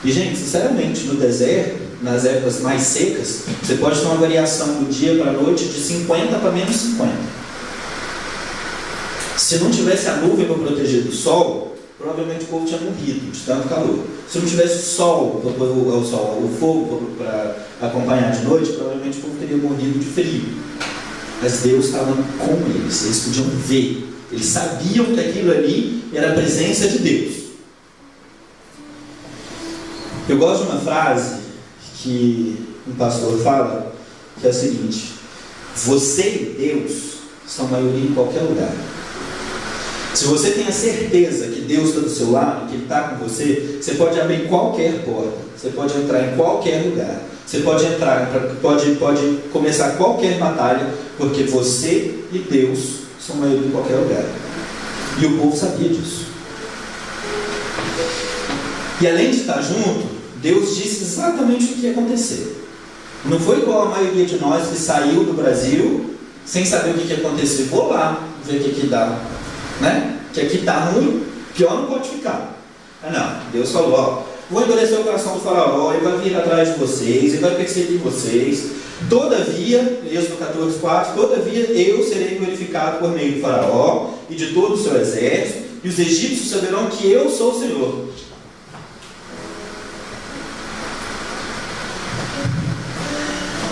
E, gente, sinceramente, no deserto, nas épocas mais secas, você pode ter uma variação do dia para a noite de 50 para menos 50. Se não tivesse a nuvem para proteger do sol, provavelmente o povo tinha morrido de tanto calor. Se não tivesse o fogo para acompanhar de noite, provavelmente o povo teria morrido de frio. Mas Deus estava com eles podiam ver. Eles sabiam que aquilo ali era a presença de Deus. Eu gosto de uma frase que um pastor fala, que é a seguinte: você e Deus são maioria em qualquer lugar. Se você tem a certeza que Deus está do seu lado, que Ele está com você, você pode abrir qualquer porta, você pode entrar em qualquer lugar, você pode pode começar qualquer batalha, porque você e Deus são maioria em qualquer lugar. E o povo sabia disso. E além de estar junto, Deus disse exatamente o que ia acontecer. Não foi igual a maioria de nós que saiu do Brasil sem saber o que ia acontecer. Vou lá ver o que dá, né? Que aqui está ruim, pior não pode ficar. Não, Deus falou, ó, vou endurecer o coração do faraó, ele vai vir atrás de vocês, ele vai perseguir vocês. Todavia, Êxodo 14:4, todavia eu serei glorificado por meio do faraó e de todo o seu exército, e os egípcios saberão que eu sou o Senhor.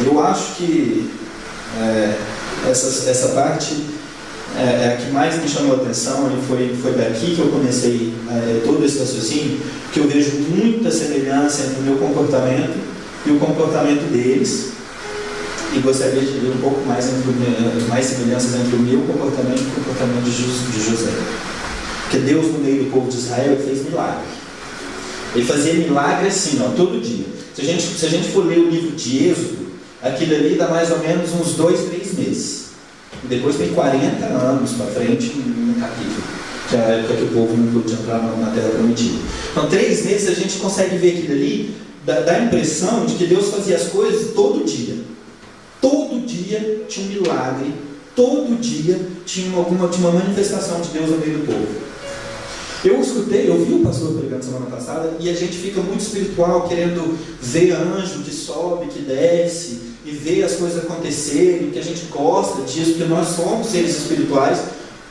Eu acho que essa parte é a que mais me chamou a atenção, e foi daqui que eu comecei todo esse raciocínio, que eu vejo muita semelhança entre o meu comportamento e o comportamento deles, e gostaria de ver um pouco mais semelhanças entre o meu comportamento e o comportamento de José. Porque Deus, no meio do povo de Israel, fez milagre. Ele fazia milagre assim, ó, todo dia. Se a gente for ler o livro de Êxodo, aquilo ali dá mais ou menos uns 2-3 meses. E depois tem 40 anos para frente no capítulo, que é a época que o povo não podia entrar na terra prometida. Então, 3 meses a gente consegue ver aquilo ali, dá a impressão de que Deus fazia as coisas todo dia. Todo dia tinha um milagre, todo dia tinha uma manifestação de Deus no meio do povo. Eu vi o pastor pregando semana passada, e a gente fica muito espiritual, querendo ver anjo que sobe, que desce, e ver as coisas acontecerem, que a gente gosta disso, porque nós somos seres espirituais.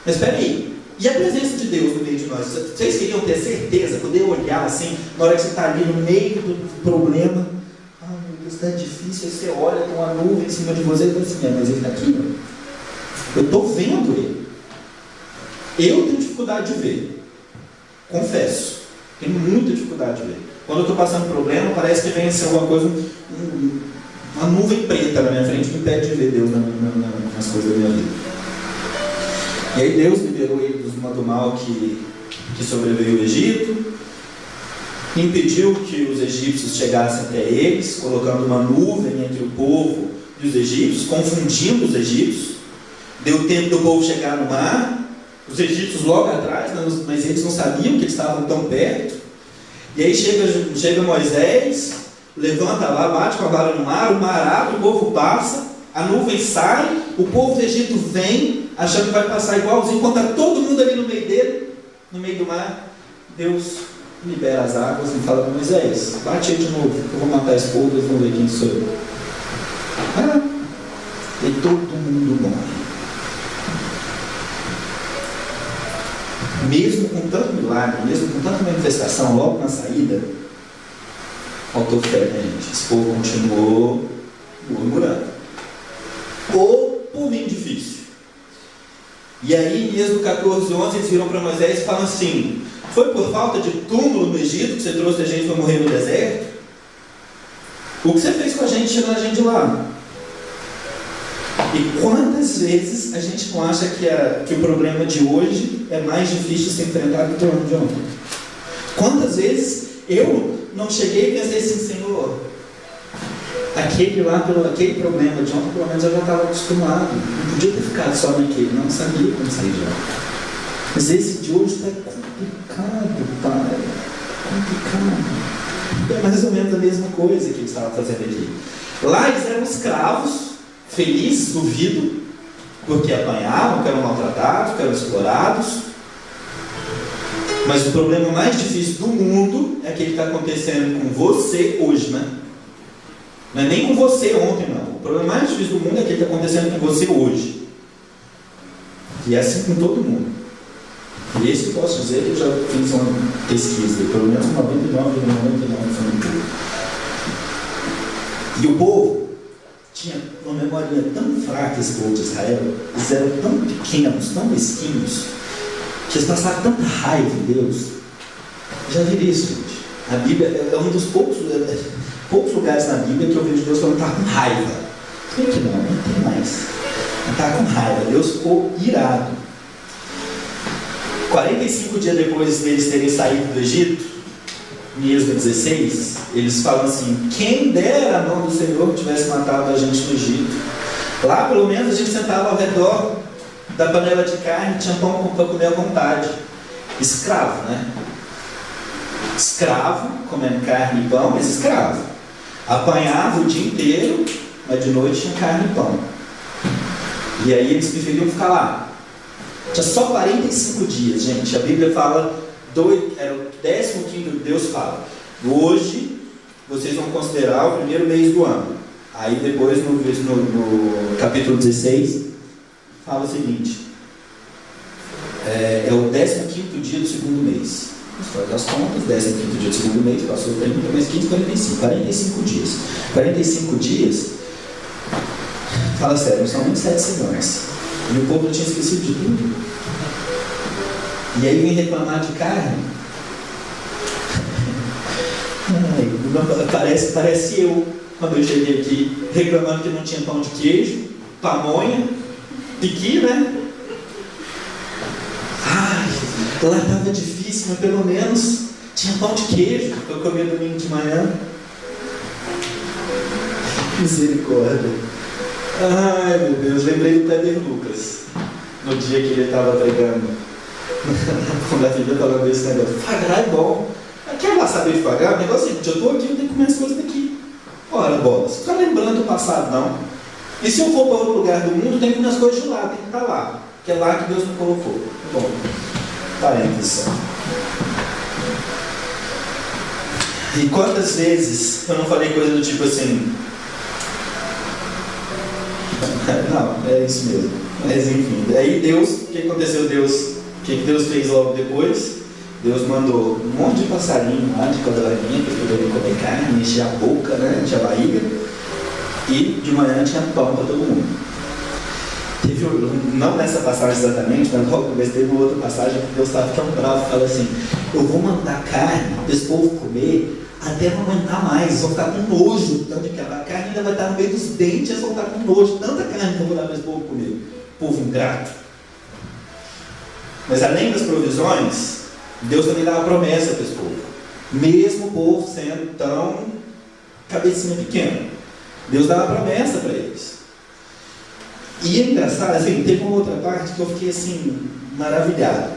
Mas espera aí, e a presença de Deus no meio de nós? Vocês queriam ter certeza, poder olhar assim, na hora que você está ali no meio do problema, ai meu Deus, está difícil, aí você olha com uma nuvem em cima de você e fala assim, mas ele está aqui, ó. Eu estou vendo ele. Eu tenho dificuldade de ver. Confesso, tenho muita dificuldade de ver. Quando eu estou passando problema, parece que vem assim alguma coisa, uma nuvem preta na minha frente, me impede de ver Deus nas coisas da minha vida. E aí Deus liberou ele do mal que sobreveio ao Egito, impediu que os egípcios chegassem até eles, colocando uma nuvem entre o povo e os egípcios, confundindo os egípcios. Deu tempo do povo chegar no mar, os egípcios logo atrás, mas eles não sabiam que eles estavam tão perto. E aí chega Moisés, levanta lá, bate com a vara no mar, o mar abre, o povo passa, a nuvem sai, o povo do Egito vem, achando que vai passar igualzinho, enquanto está todo mundo ali no meio dele, no meio do mar. Deus libera as águas e fala para Moisés, bate aí de novo, eu vou matar esse povo, eles vão ver quem sou eu. E todo mundo morre. Mesmo com tanto milagre, mesmo com tanta manifestação, logo na saída, faltou fé, né, gente? Esse povo continuou murmurando. O povinho difícil. E aí, em Êxodo 14:11, eles viram para Moisés e falam assim: foi por falta de túmulo no Egito que você trouxe a gente para morrer no deserto? O que você fez com a gente tirando a gente de lá? E quantas vezes a gente não acha que o problema de hoje é mais difícil de ser enfrentado do que o problema de ontem? Quantas vezes eu não cheguei e pensei assim: Senhor, aquele problema de ontem, pelo menos eu já estava acostumado, não podia ter ficado só naquele, não sabia como sair de lá. Mas esse de hoje está complicado, Pai, complicado. É mais ou menos a mesma coisa que eles estavam fazendo aqui. Lá eles eram escravos, felizes, duvido, porque apanhavam, que eram maltratados, que eram explorados. Mas o problema mais difícil do mundo é aquele que está acontecendo com você hoje, né? Não é nem com você ontem, não. O problema mais difícil do mundo é aquele que está acontecendo com você hoje. E é assim com todo mundo. E esse eu posso dizer que eu já fiz uma pesquisa, pelo menos 99,99%. E o povo tinha uma memória tão fraca, esse povo de Israel, eles eram tão pequenos, tão mesquinhos, que eles passaram tanta raiva em Deus. Já viram isso, gente? A Bíblia é um dos poucos lugares na Bíblia que eu vejo Deus falando que está com raiva. Por que não? Não tem mais. Está com raiva. Deus ficou irado. 45 dias depois deles terem saído do Egito, em Êxodo 16, eles falam assim: quem dera a mão do Senhor tivesse matado a gente no Egito. Lá pelo menos a gente sentava ao redor da panela de carne, tinha pão para comer à vontade. Escravo, né? Escravo, comendo carne e pão, mas escravo. Apanhava o dia inteiro, mas de noite tinha carne e pão. E aí eles preferiam ficar lá. Tinha só 45 dias, gente. A Bíblia fala, era o 15º, Deus fala: hoje vocês vão considerar o primeiro mês do ano. Aí depois no capítulo 16 fala o seguinte: é o 15º dia do segundo mês. Faz as contas, 15º dia do segundo mês, passou 30, mais 15, 45 dias. 45 dias, fala sério, são 27 semanas. E o povo não tinha esquecido de tudo. E aí vem reclamar de carne. Parece eu, quando eu cheguei aqui, reclamando que não tinha pão de queijo, pamonha, piqui, né? Ai, lá estava difícil, mas pelo menos tinha pão de queijo para eu comer domingo de manhã. Misericórdia. Ai, meu Deus, lembrei do Kleber Lucas, no dia que ele estava pregando quando a Bíblia falando desse negócio. Fagrar é bom. Quer lá saber de pagar? O negócio é seguinte: eu estou aqui, eu tenho que comer as coisas daqui. Ora, bola, você está lembrando do passado, não? E se eu for para outro lugar do mundo, tem que comer as coisas de lá, tem que estar lá, que é lá que Deus me colocou. Bom, parênteses. E quantas vezes eu não falei coisa do tipo assim: não, é isso mesmo. Mas enfim, aí Deus, o que aconteceu? O que Deus fez logo depois? Deus mandou um monte de passarinho lá, de codorninha, para poderem comer carne, encher a boca, né, encher a barriga. E de manhã tinha pão para todo mundo. Não nessa passagem exatamente, mas logo depois teve uma outra passagem que Deus estava tão bravo que fala assim: eu vou mandar carne para esse povo comer até não aguentar mais, eles vão ficar com nojo, tanto que a carne ainda vai estar no meio dos dentes, eles vão ficar com nojo, tanta carne que eu vou dar para esse povo comer. Povo ingrato. Mas além das provisões, Deus também dá uma promessa para esse povo, mesmo o povo sendo tão cabecinha pequena. Deus dá uma promessa para eles. E é engraçado, assim, teve uma outra parte que eu fiquei assim, maravilhado.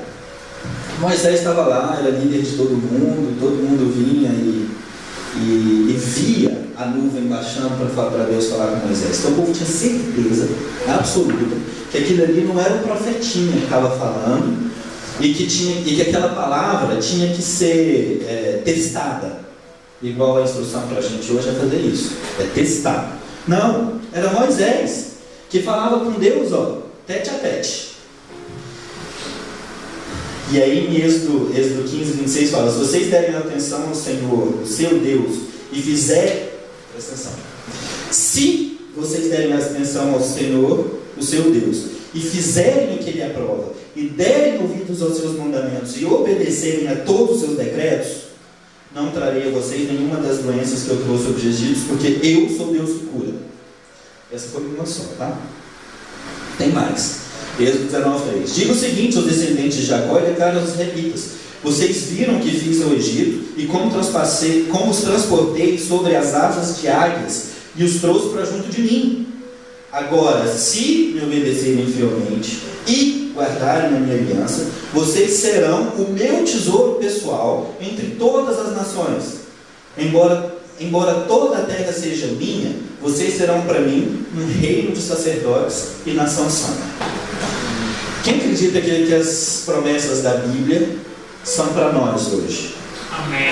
Moisés estava lá, era líder de todo mundo vinha e via a nuvem baixando para Deus falar com Moisés. Então o povo tinha certeza absoluta que aquilo ali não era um profetinha que estava falando e que aquela palavra tinha que ser testada, igual a instrução para a gente hoje é fazer isso, é testar. Não, era Moisés que falava com Deus, ó, tete a tete. E aí em Êxodo 15, 26 fala: se vocês derem atenção ao Senhor, o seu Deus, e fizerem, presta atenção, se vocês derem atenção ao Senhor, o seu Deus, e fizerem o que Ele aprova, e derem ouvidos aos seus mandamentos, e obedecerem a todos os seus decretos, não trarei a vocês nenhuma das doenças que eu trouxe sobre os egípcios, porque eu sou Deus que cura. Essa foi uma só, tá? Tem mais. Êxodo 19:3. Diga o seguinte aos descendentes de Jacó e declara aos israelitas: vocês viram o que fiz ao Egito e como os transportei sobre as asas de águias e os trouxe para junto de mim. Agora, se me obedecerem fielmente e guardarem a minha aliança, vocês serão o meu tesouro pessoal entre todas as nações. Embora toda a terra seja minha, vocês serão para mim um reino de sacerdotes e nação santa. Quem acredita que as promessas da Bíblia são para nós hoje? Amém.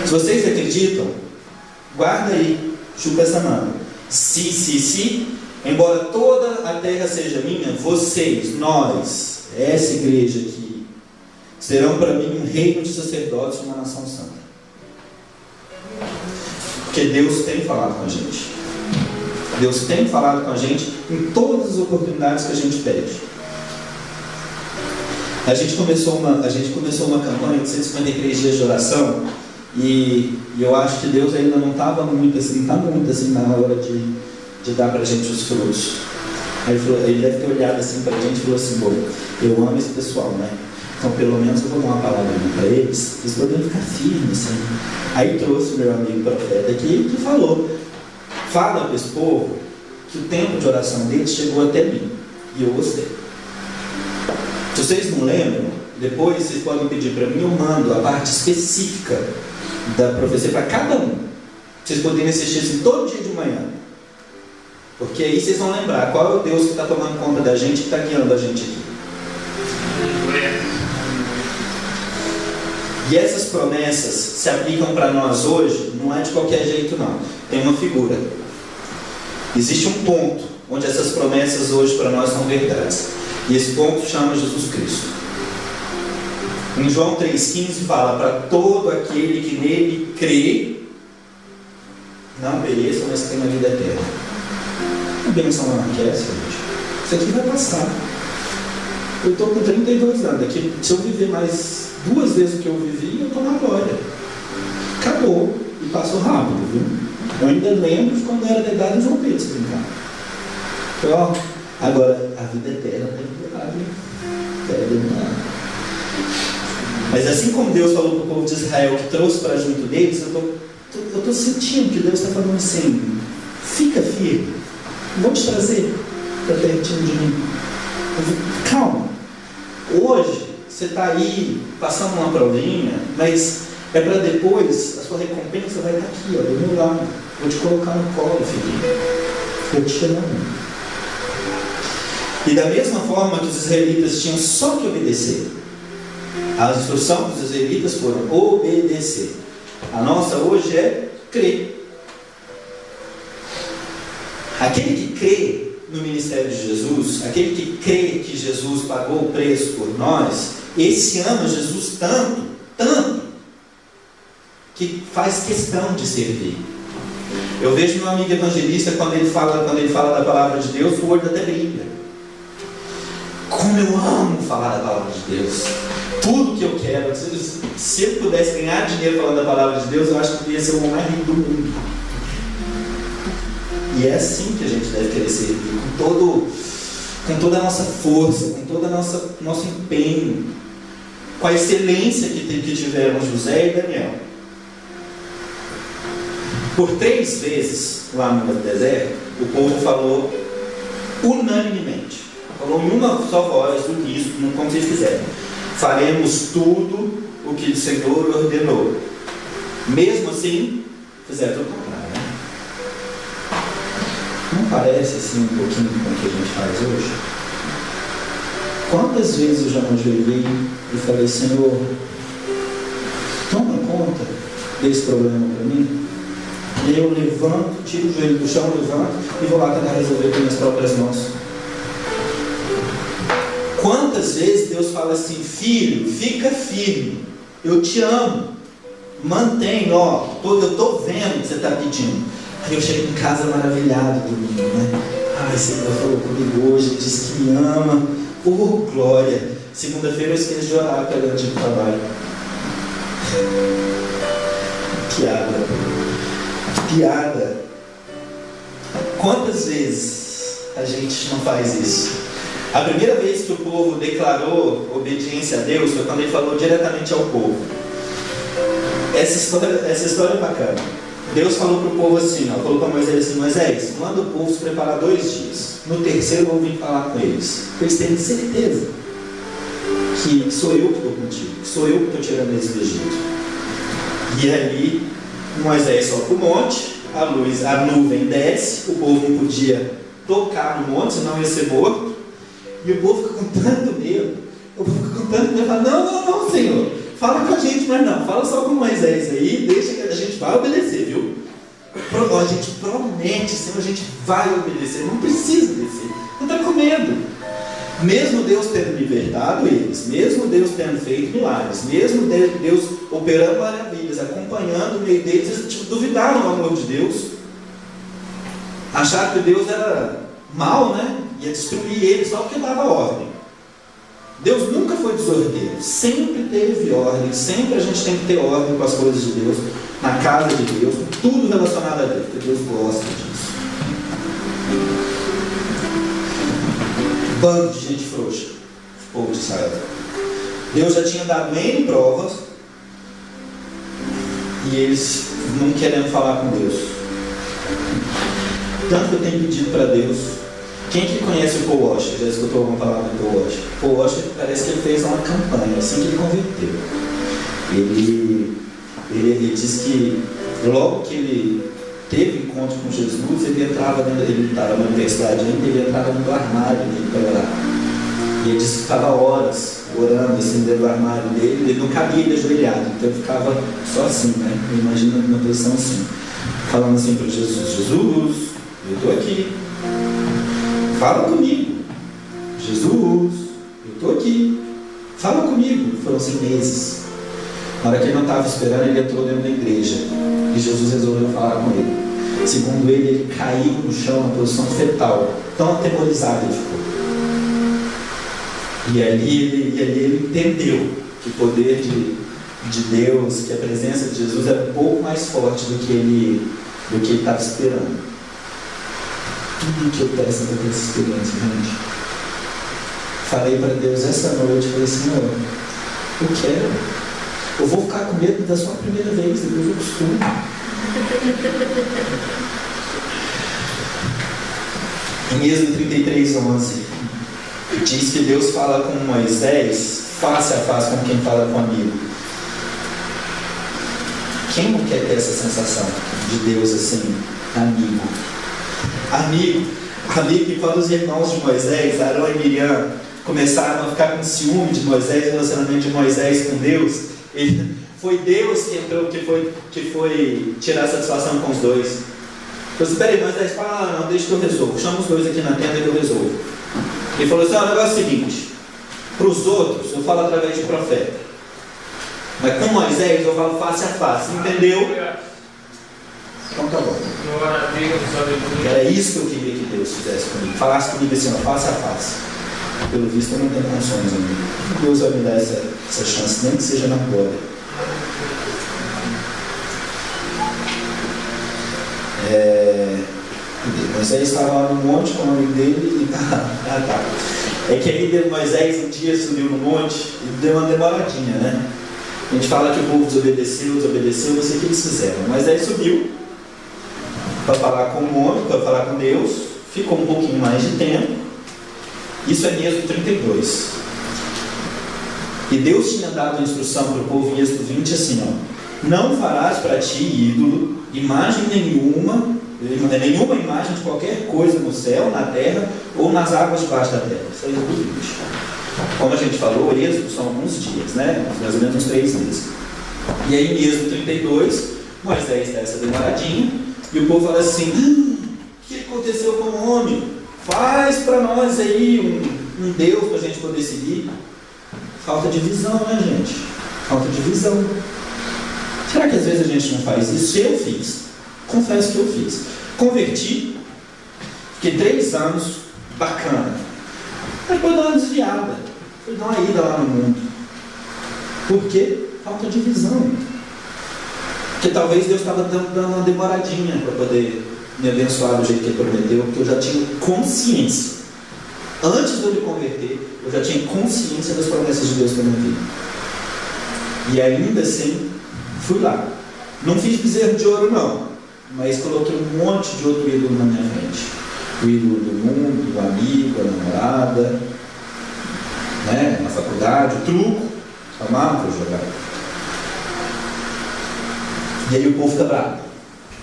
Se vocês acreditam, guarda aí, chupa essa mão. Se, embora toda a terra seja minha, vocês, nós, essa igreja aqui, serão para mim um reino de sacerdotes e uma nação santa. Porque Deus tem falado com a gente. Deus tem falado com a gente em todas as oportunidades que a gente pede. A gente começou uma campanha de 153 dias de oração e eu acho que Deus ainda não estava muito assim, na hora de dar para a gente os frutos. Aí ele deve ter olhado assim para a gente e falou assim: bom, eu amo esse pessoal, né? Então pelo menos eu vou dar uma palavra para eles podem ficar firmes assim. Aí trouxe o meu amigo profeta aqui que fala para esse povo que o tempo de oração deles chegou até mim e eu gostei. Se vocês não lembram, depois vocês podem pedir para mim, eu mando a parte específica da profecia para cada um. Vocês poderem assistir assim todo dia de manhã. Porque aí vocês vão lembrar qual é o Deus que está tomando conta da gente, que está guiando a gente aqui. E essas promessas se aplicam para nós hoje, não é de qualquer jeito não. Tem uma figura. Existe um ponto onde essas promessas hoje para nós são verdades. E esse ponto chama Jesus Cristo. Em João 3,15 fala: para todo aquele que nele crê, não pereça, mas tenha a vida eterna. A bênção não aquece, gente. Isso aqui vai passar. Eu estou com 32 anos. Aqui, se eu viver mais 2 vezes o que eu vivi, eu estou na glória. Acabou. E passou rápido, viu? Eu ainda lembro de quando eu era dedado em João Pedro, se brincar. Então, agora, a vida eterna deve demorar. Mas assim como Deus falou para o povo de Israel, que trouxe para junto deles, eu estou sentindo que Deus está falando assim: fica firme, vou te trazer para pertinho de mim. Calma. Hoje você está aí passando uma provinha, mas é para depois, a sua recompensa vai estar aqui, ó, do meu lado. Vou te colocar no colo, filhinho. Eu te amo. E da mesma forma que os israelitas tinham só que obedecer, a instrução dos israelitas foram obedecer. A nossa hoje é crer. Aquele que crê no ministério de Jesus, aquele que crê que Jesus pagou o preço por nós, esse ama Jesus tanto, que faz questão de servir. Eu vejo meu amigo evangelista, quando ele fala da palavra de Deus, o olho até brilha. Como eu amo falar da palavra de Deus. Tudo que eu quero, se eu pudesse ganhar dinheiro falando da palavra de Deus, eu acho que ia ser o homem mais rico do mundo. E é assim que a gente deve querer servir, com toda a nossa força, com todo o nosso empenho, com a excelência que tiveram José e Daniel. Por 3 vezes lá no deserto, o povo falou unanimemente. Falou em uma só voz, uníssono, como vocês quiserem: faremos tudo o que o Senhor ordenou. Mesmo assim, fizeram tudo o contrário, né? Não parece assim um pouquinho com o que a gente faz hoje? Quantas vezes eu já me ajoelhei e falei: Senhor, toma conta desse problema para mim? E aí eu levanto, tiro o joelho do chão, levanto e vou lá tentar resolver com minhas próprias mãos. Quantas vezes Deus fala assim: filho, fica firme, eu te amo. mantém, ó, eu estou vendo o que você está pedindo. Aí eu chego em casa maravilhado domingo, né? Ai, Senhor falou comigo hoje, disse que me ama. Oh, glória! Segunda-feira eu esqueço de orar pelo dia do trabalho. Piada. Quantas vezes a gente não faz isso? A primeira vez que o povo declarou obediência a Deus foi quando ele falou diretamente ao povo. Essa história é bacana. Deus falou para o povo assim, ó, falou para Moisés assim: Moisés, manda o povo se preparar 2 dias. No terceiro eu vou vir falar com eles. Eles terem certeza que sou eu que estou contigo, que sou eu que estou tirando eles do Egito. E aí Moisés sobe para o monte, a nuvem desce, o povo não podia tocar no monte, senão ia ser morto. E o povo fica com tanto medo. Fala: não, Senhor, fala com a gente, mas não, fala só com Moisés aí, deixa que a gente vai obedecer, viu? A gente promete, Senhor, a gente vai obedecer, não precisa obedecer, não está com medo. Mesmo Deus tendo libertado eles, mesmo Deus tendo feito milagres, mesmo Deus operando maravilhas, acompanhando o meio deles, eles duvidaram do amor de Deus, acharam que Deus era mau, né? Ia destruir eles só porque dava ordem. Deus nunca foi desordeiro, sempre teve ordem, sempre a gente tem que ter ordem com as coisas de Deus, na casa de Deus, com tudo relacionado a Deus, porque Deus gosta disso. Bando de gente frouxa, o povo de Israel. Deus já tinha dado N provas e eles não querendo falar com Deus. Tanto que eu tenho pedido para Deus. Quem que conhece o Paul Washer? Já escutou alguma palavra do Paul Washer? Paul Washer parece que ele fez uma campanha assim que ele converteu. Ele disse que logo que ele teve encontro com Jesus, ele estava na universidade ainda, ele entrava no armário dele para orar. E ele disse que ficava horas orando assim dentro do armário dele, ele não cabia ele ajoelhado, então ele ficava só assim, né? Imagina numa posição assim, falando assim para Jesus: Jesus, eu estou aqui, fala comigo. Jesus, eu estou aqui, fala comigo. Foram 5 meses. Na hora que ele não estava esperando, ele entrou dentro da igreja e Jesus resolveu falar com ele. Segundo ele caiu no chão na posição fetal, tão atemorizado ele ficou. E ali ele entendeu que o poder de Deus, que a presença de Jesus era um pouco mais forte do que ele estava esperando. Tudo que eu peço é para essa experiência, gente. Falei para Deus essa noite, falei: Senhor, eu quero. Eu vou ficar com medo da sua primeira vez, depois eu costumo. Em Êxodo 33:11 diz que Deus fala com Moisés face a face, como quem fala com um amigo. Quem não quer ter essa sensação de Deus assim, amigo? Amigo que quando os irmãos de Moisés, Arão e Miriam, começaram a ficar com ciúme de Moisés, o relacionamento de Moisés com Deus, foi Deus que entrou, que foi tirar satisfação com os dois. Eu disse: espera aí, Moisés, fala: não, deixa que eu resolvo, chama os dois aqui na tenda que eu resolvo. Ele falou assim: o negócio é o seguinte, para os outros eu falo através de profeta, mas com Moisés eu falo face a face, entendeu? Então tá bom. Era isso que eu queria que Deus fizesse comigo, falasse comigo assim, ó, face a face. Pelo visto eu não tenho condições ainda. Deus vai me dar essa chance, nem que seja na glória. Moisés estava lá no monte com o amigo dele e tá. É que aí Moisés um dia subiu no monte e deu uma demoradinha, né? A gente fala que o povo desobedeceu, não sei o que eles fizeram. Moisés subiu para falar com o homem, para falar com Deus, ficou um pouquinho mais de tempo. Isso é em Êxodo 32. E Deus tinha dado a instrução para o povo em Êxodo 20 assim, ó: não farás para ti ídolo, imagem nenhuma imagem de qualquer coisa no céu, na terra ou nas águas debaixo da terra. Isso aí é Êxodo 20. Como a gente falou, o Êxodo são alguns dias, né? Mais ou menos uns 3 meses. E aí em Êxodo 32, Moisés dá essa demoradinha e o povo fala assim: o que aconteceu com o homem? Faz para nós aí um Deus para a gente poder seguir. Falta de visão, né, gente? Falta de visão. Será que às vezes a gente não faz isso? Eu fiz. Confesso que eu fiz. Converti, fiquei 3 anos, bacana. Mas depois deu uma desviada. Foi dar uma ida lá no mundo. Por quê? Falta de visão. Porque talvez Deus estava dando uma demoradinha para poder me abençoar do jeito que Ele prometeu, porque eu já tinha consciência. Antes de eu me converter, eu já tinha consciência das promessas de Deus para a minha vida. E ainda assim, fui lá. Não fiz bezerro de ouro, não. Mas coloquei um monte de outro ídolo na minha frente. O ídolo do mundo, do amigo, a namorada, né? Na faculdade, o truco. Amava para jogar. E aí o povo fica bravo.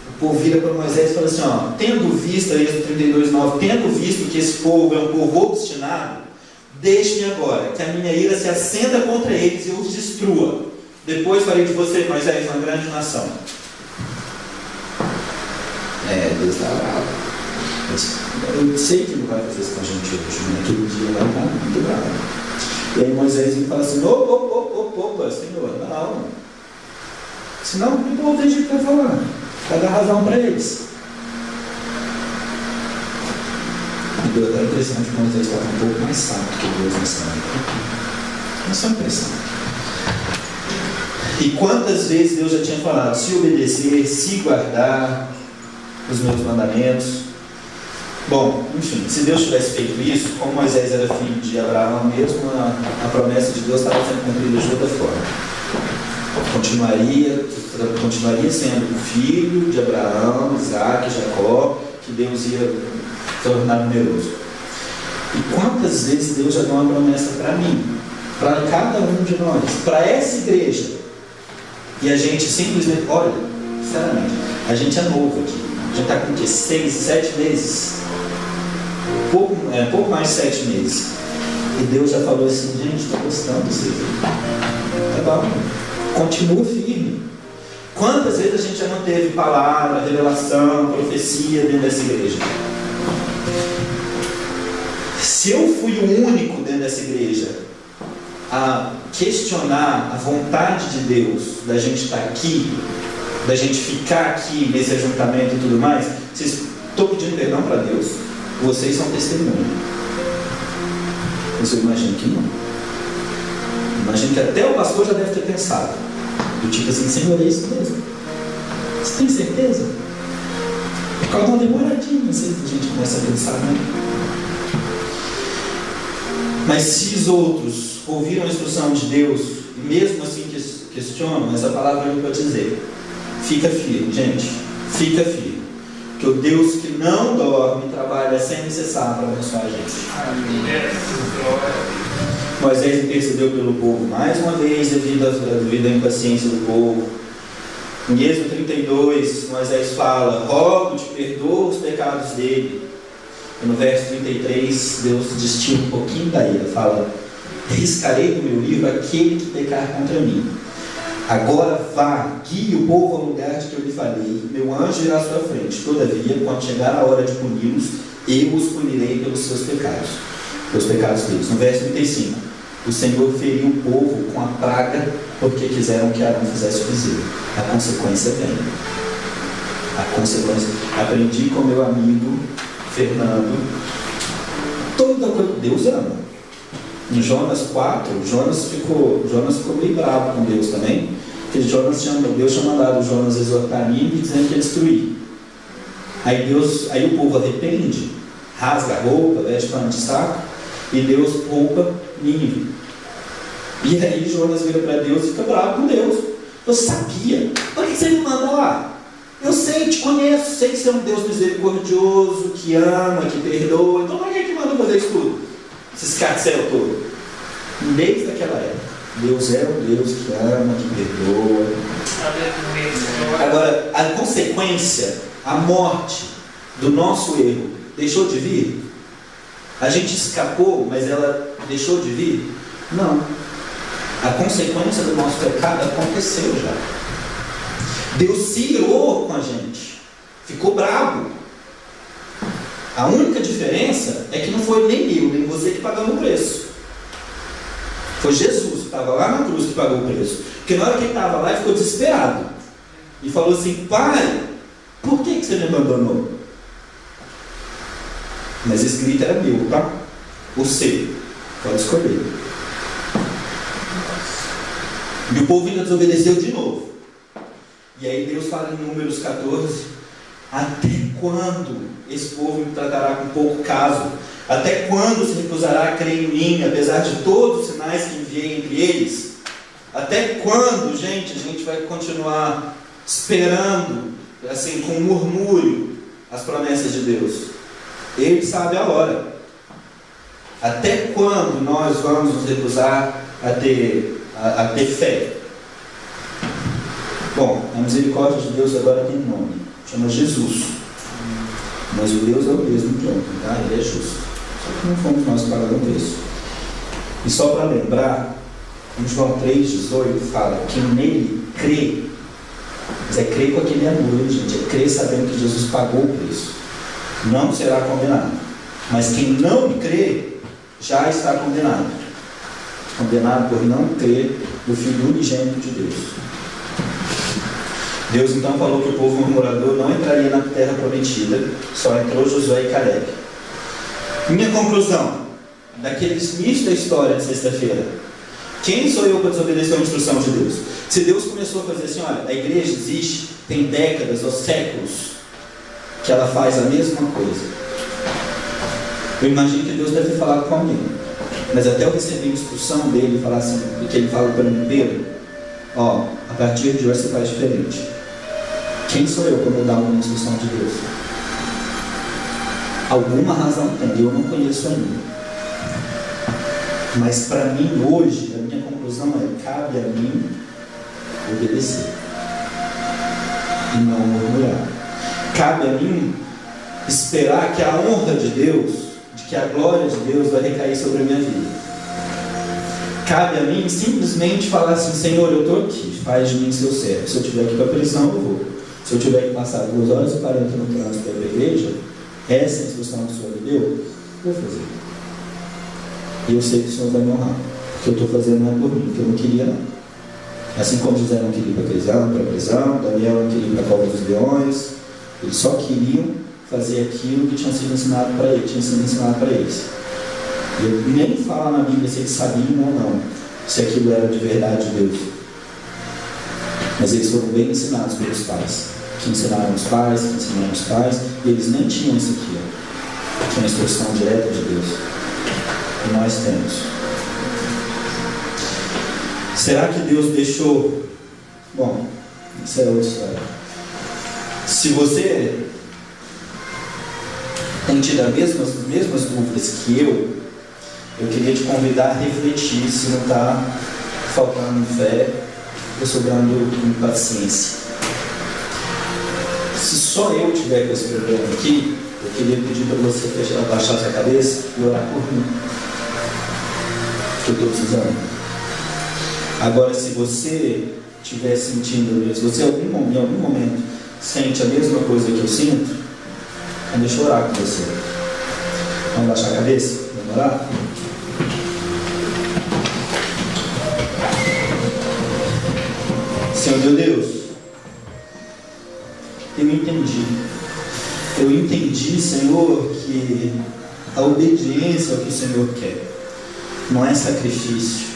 O povo vira para Moisés e fala assim, ó, tendo visto, Êxodo 32:9, tendo visto que esse povo é um povo obstinado, deixe-me agora, que a minha ira se acenda contra eles e eu os destrua. Depois farei de você, Moisés, uma grande nação. Deus está bravo. Eu sei que não vai fazer isso com a gente hoje, mas naquele dia lá está muito bravo. E aí Moisés fala assim, opa, Senhor, não. Senão o povo tem jeito para falar. Vai dar razão para eles. Me deu até a impressão de que Moisés estava um pouco mais sábio que Deus nessa época. É só impressão. E quantas vezes Deus já tinha falado, se obedecer, se guardar os meus mandamentos. Bom, enfim, se Deus tivesse feito isso, como Moisés era filho de Abraão mesmo, a promessa de Deus estava sendo cumprida de outra forma. Continuaria sendo o filho de Abraão, Isaac, Jacó, que Deus ia tornar numeroso. E quantas vezes Deus já deu uma promessa para mim, para cada um de nós, para essa igreja, e a gente simplesmente, olha, sinceramente, a gente é novo aqui, a gente está com o quê? 6, 7 meses? Pouco mais de 7 meses. E Deus já falou assim, gente, estou gostando disso aqui. Tá bom. Continua firme. Quantas vezes a gente já não teve palavra, revelação, profecia dentro dessa igreja? Se eu fui o único dentro dessa igreja a questionar a vontade de Deus, da gente estar aqui, da gente ficar aqui nesse ajuntamento e tudo mais, estou pedindo perdão para Deus? Vocês são testemunha. Eu imagino que não. Imagino que até o pastor já deve ter pensado. Do tipo assim, Senhor, é isso mesmo? Você tem certeza? Por causa de uma demoradinha, não sei se a gente começa a pensar, né? Mas se os outros ouviram a instrução de Deus, e mesmo assim questionam, essa palavra é para dizer, fica firme, gente, fica firme. Que o Deus que não dorme trabalha sem cessar para abençoar a gente. Amém. Moisés intercedeu pelo povo mais uma vez devido à impaciência do povo. Em Êxodo 32, Moisés fala, rogo-te, perdoa os pecados dele. E no verso 33, Deus destila um pouquinho da ira, fala, riscarei do meu livro aquele que pecar contra mim. Agora vá, guie o povo ao lugar de que eu lhe falei, meu anjo irá à sua frente. Todavia, quando chegar a hora de puni-los, eu os punirei pelos seus pecados, pelos pecados deles. No verso 35, o Senhor feriu o povo com a praga, porque quiseram que Arão fizesse o bezerro. A consequência vem. A consequência. Aprendi com meu amigo Fernando, toda coisa Deus ama. Em Jonas 4, Jonas ficou meio bravo com Deus também, porque Deus tinha mandado Jonas exortar Nínive dizendo que ia destruir. Aí o povo arrepende, rasga a roupa, veste pano de saco, e Deus poupa Nínive. E aí Jonas vira para Deus e fica bravo com Deus. Eu sabia, por que você me manda lá? Eu sei, te conheço, sei que você é um Deus misericordioso, que ama, que perdoa, então por que manda fazer isso tudo? Esse escarcel todo. Desde aquela época, Deus é um Deus que ama, que perdoa. Agora, a consequência, a morte do nosso erro, deixou de vir? A gente escapou, mas ela deixou de vir? Não. A consequência do nosso pecado aconteceu já. Deus se irou com a gente, ficou bravo. A única diferença é que não foi nem eu, nem você que pagamos o preço. Foi Jesus que estava lá na cruz que pagou o preço. Porque na hora que ele estava lá, ele ficou desesperado. e falou assim: pai, por que você me abandonou? Mas esse grito era meu, tá? Você pode escolher. E o povo ainda desobedeceu de novo. E aí Deus fala em Números 14: até quando esse povo me tratará com pouco caso? Até quando se recusará a crer em mim, apesar de todos os sinais que enviei entre eles? Até quando, gente, a gente vai continuar esperando, assim, com murmúrio, as promessas de Deus? Ele sabe a hora. Até quando nós vamos nos recusar a ter fé? Bom, a misericórdia de Deus agora tem nome, chama Jesus. Mas o Deus é o mesmo de ontem, tá? Ele é justo. Só que não fomos nós que pagamos isso. E só para lembrar, em João 3,18 fala: quem nele crê, mas é crer com aquele amor, gente, é crer sabendo que Jesus pagou o preço, não será condenado. Mas quem não crê, já está condenado. Condenado por não crer no Filho unigênito de Deus. Deus então falou que o povo murmurador não entraria na terra prometida, só entrou Josué e Caleb. Minha conclusão daquele início da história de sexta-feira: quem sou eu para desobedecer a instrução de Deus? Se Deus começou a fazer assim, olha, a igreja existe, tem décadas ou séculos que ela faz a mesma coisa, eu imagino que Deus deve ter falado com alguém. Mas até eu receber a instrução dele, falar assim, que ele fala para mim: Pedro, ó, a partir de hoje você faz diferente. Quem sou eu para mudar uma instrução de Deus? Alguma razão tem, eu não conheço ainda. Mas para mim hoje, a minha conclusão é: cabe a mim obedecer e não murmurar. Cabe a mim esperar que a honra de Deus, de que a glória de Deus vai recair sobre a minha vida. Cabe a mim simplesmente falar assim: Senhor, eu estou aqui, faz de mim seu servo. Se eu tiver que ir para a prisão, eu vou. Se eu tiver que passar 2 horas e 40 no trânsito para a igreja, essa instrução que o Senhor me deu, eu vou fazer. E eu sei que o Senhor vai me honrar, porque eu estou fazendo não é por mim, porque eu não queria não. Assim como José não queria ir para a prisão, Daniel não queria ir para a cova dos leões, eles só queriam fazer aquilo que tinha sido ensinado para eles. E eu nem falo na Bíblia se eles sabiam ou não, se aquilo era de verdade de Deus. Mas eles foram bem ensinados pelos pais, que ensinaram os pais, e eles nem tinham isso aqui, ó. Tinha a instrução direta de Deus. E nós temos. Será que Deus deixou? Bom, isso é outra história. Se você tem tido as mesmas dúvidas que eu queria te convidar a refletir se não está faltando fé ou sobrando impaciência. Se só eu tiver com esse problema aqui, eu queria pedir para você abaixar sua cabeça e orar por mim, que eu estou precisando. Agora, se você estiver sentindo isso, se você em algum momento sente a mesma coisa que eu sinto, deixa eu orar com você. Vamos baixar a cabeça? Vamos orar? Senhor meu Deus, eu entendi, Senhor, que a obediência ao que o Senhor quer não é sacrifício.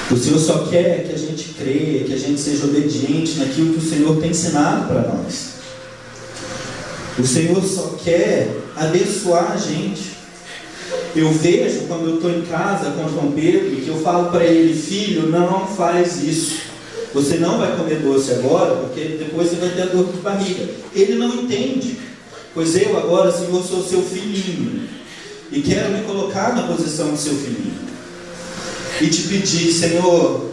O Senhor só quer que a gente creia, que a gente seja obediente naquilo que o Senhor tem ensinado para nós. O Senhor só quer abençoar a gente. Eu vejo quando eu estou em casa com João Pedro, que eu falo para ele: filho, não faz isso. Você não vai comer doce agora, porque depois você vai ter dor de barriga. Ele não entende, pois eu agora, Senhor, sou seu filhinho, e quero me colocar na posição de seu filhinho, e te pedir: Senhor,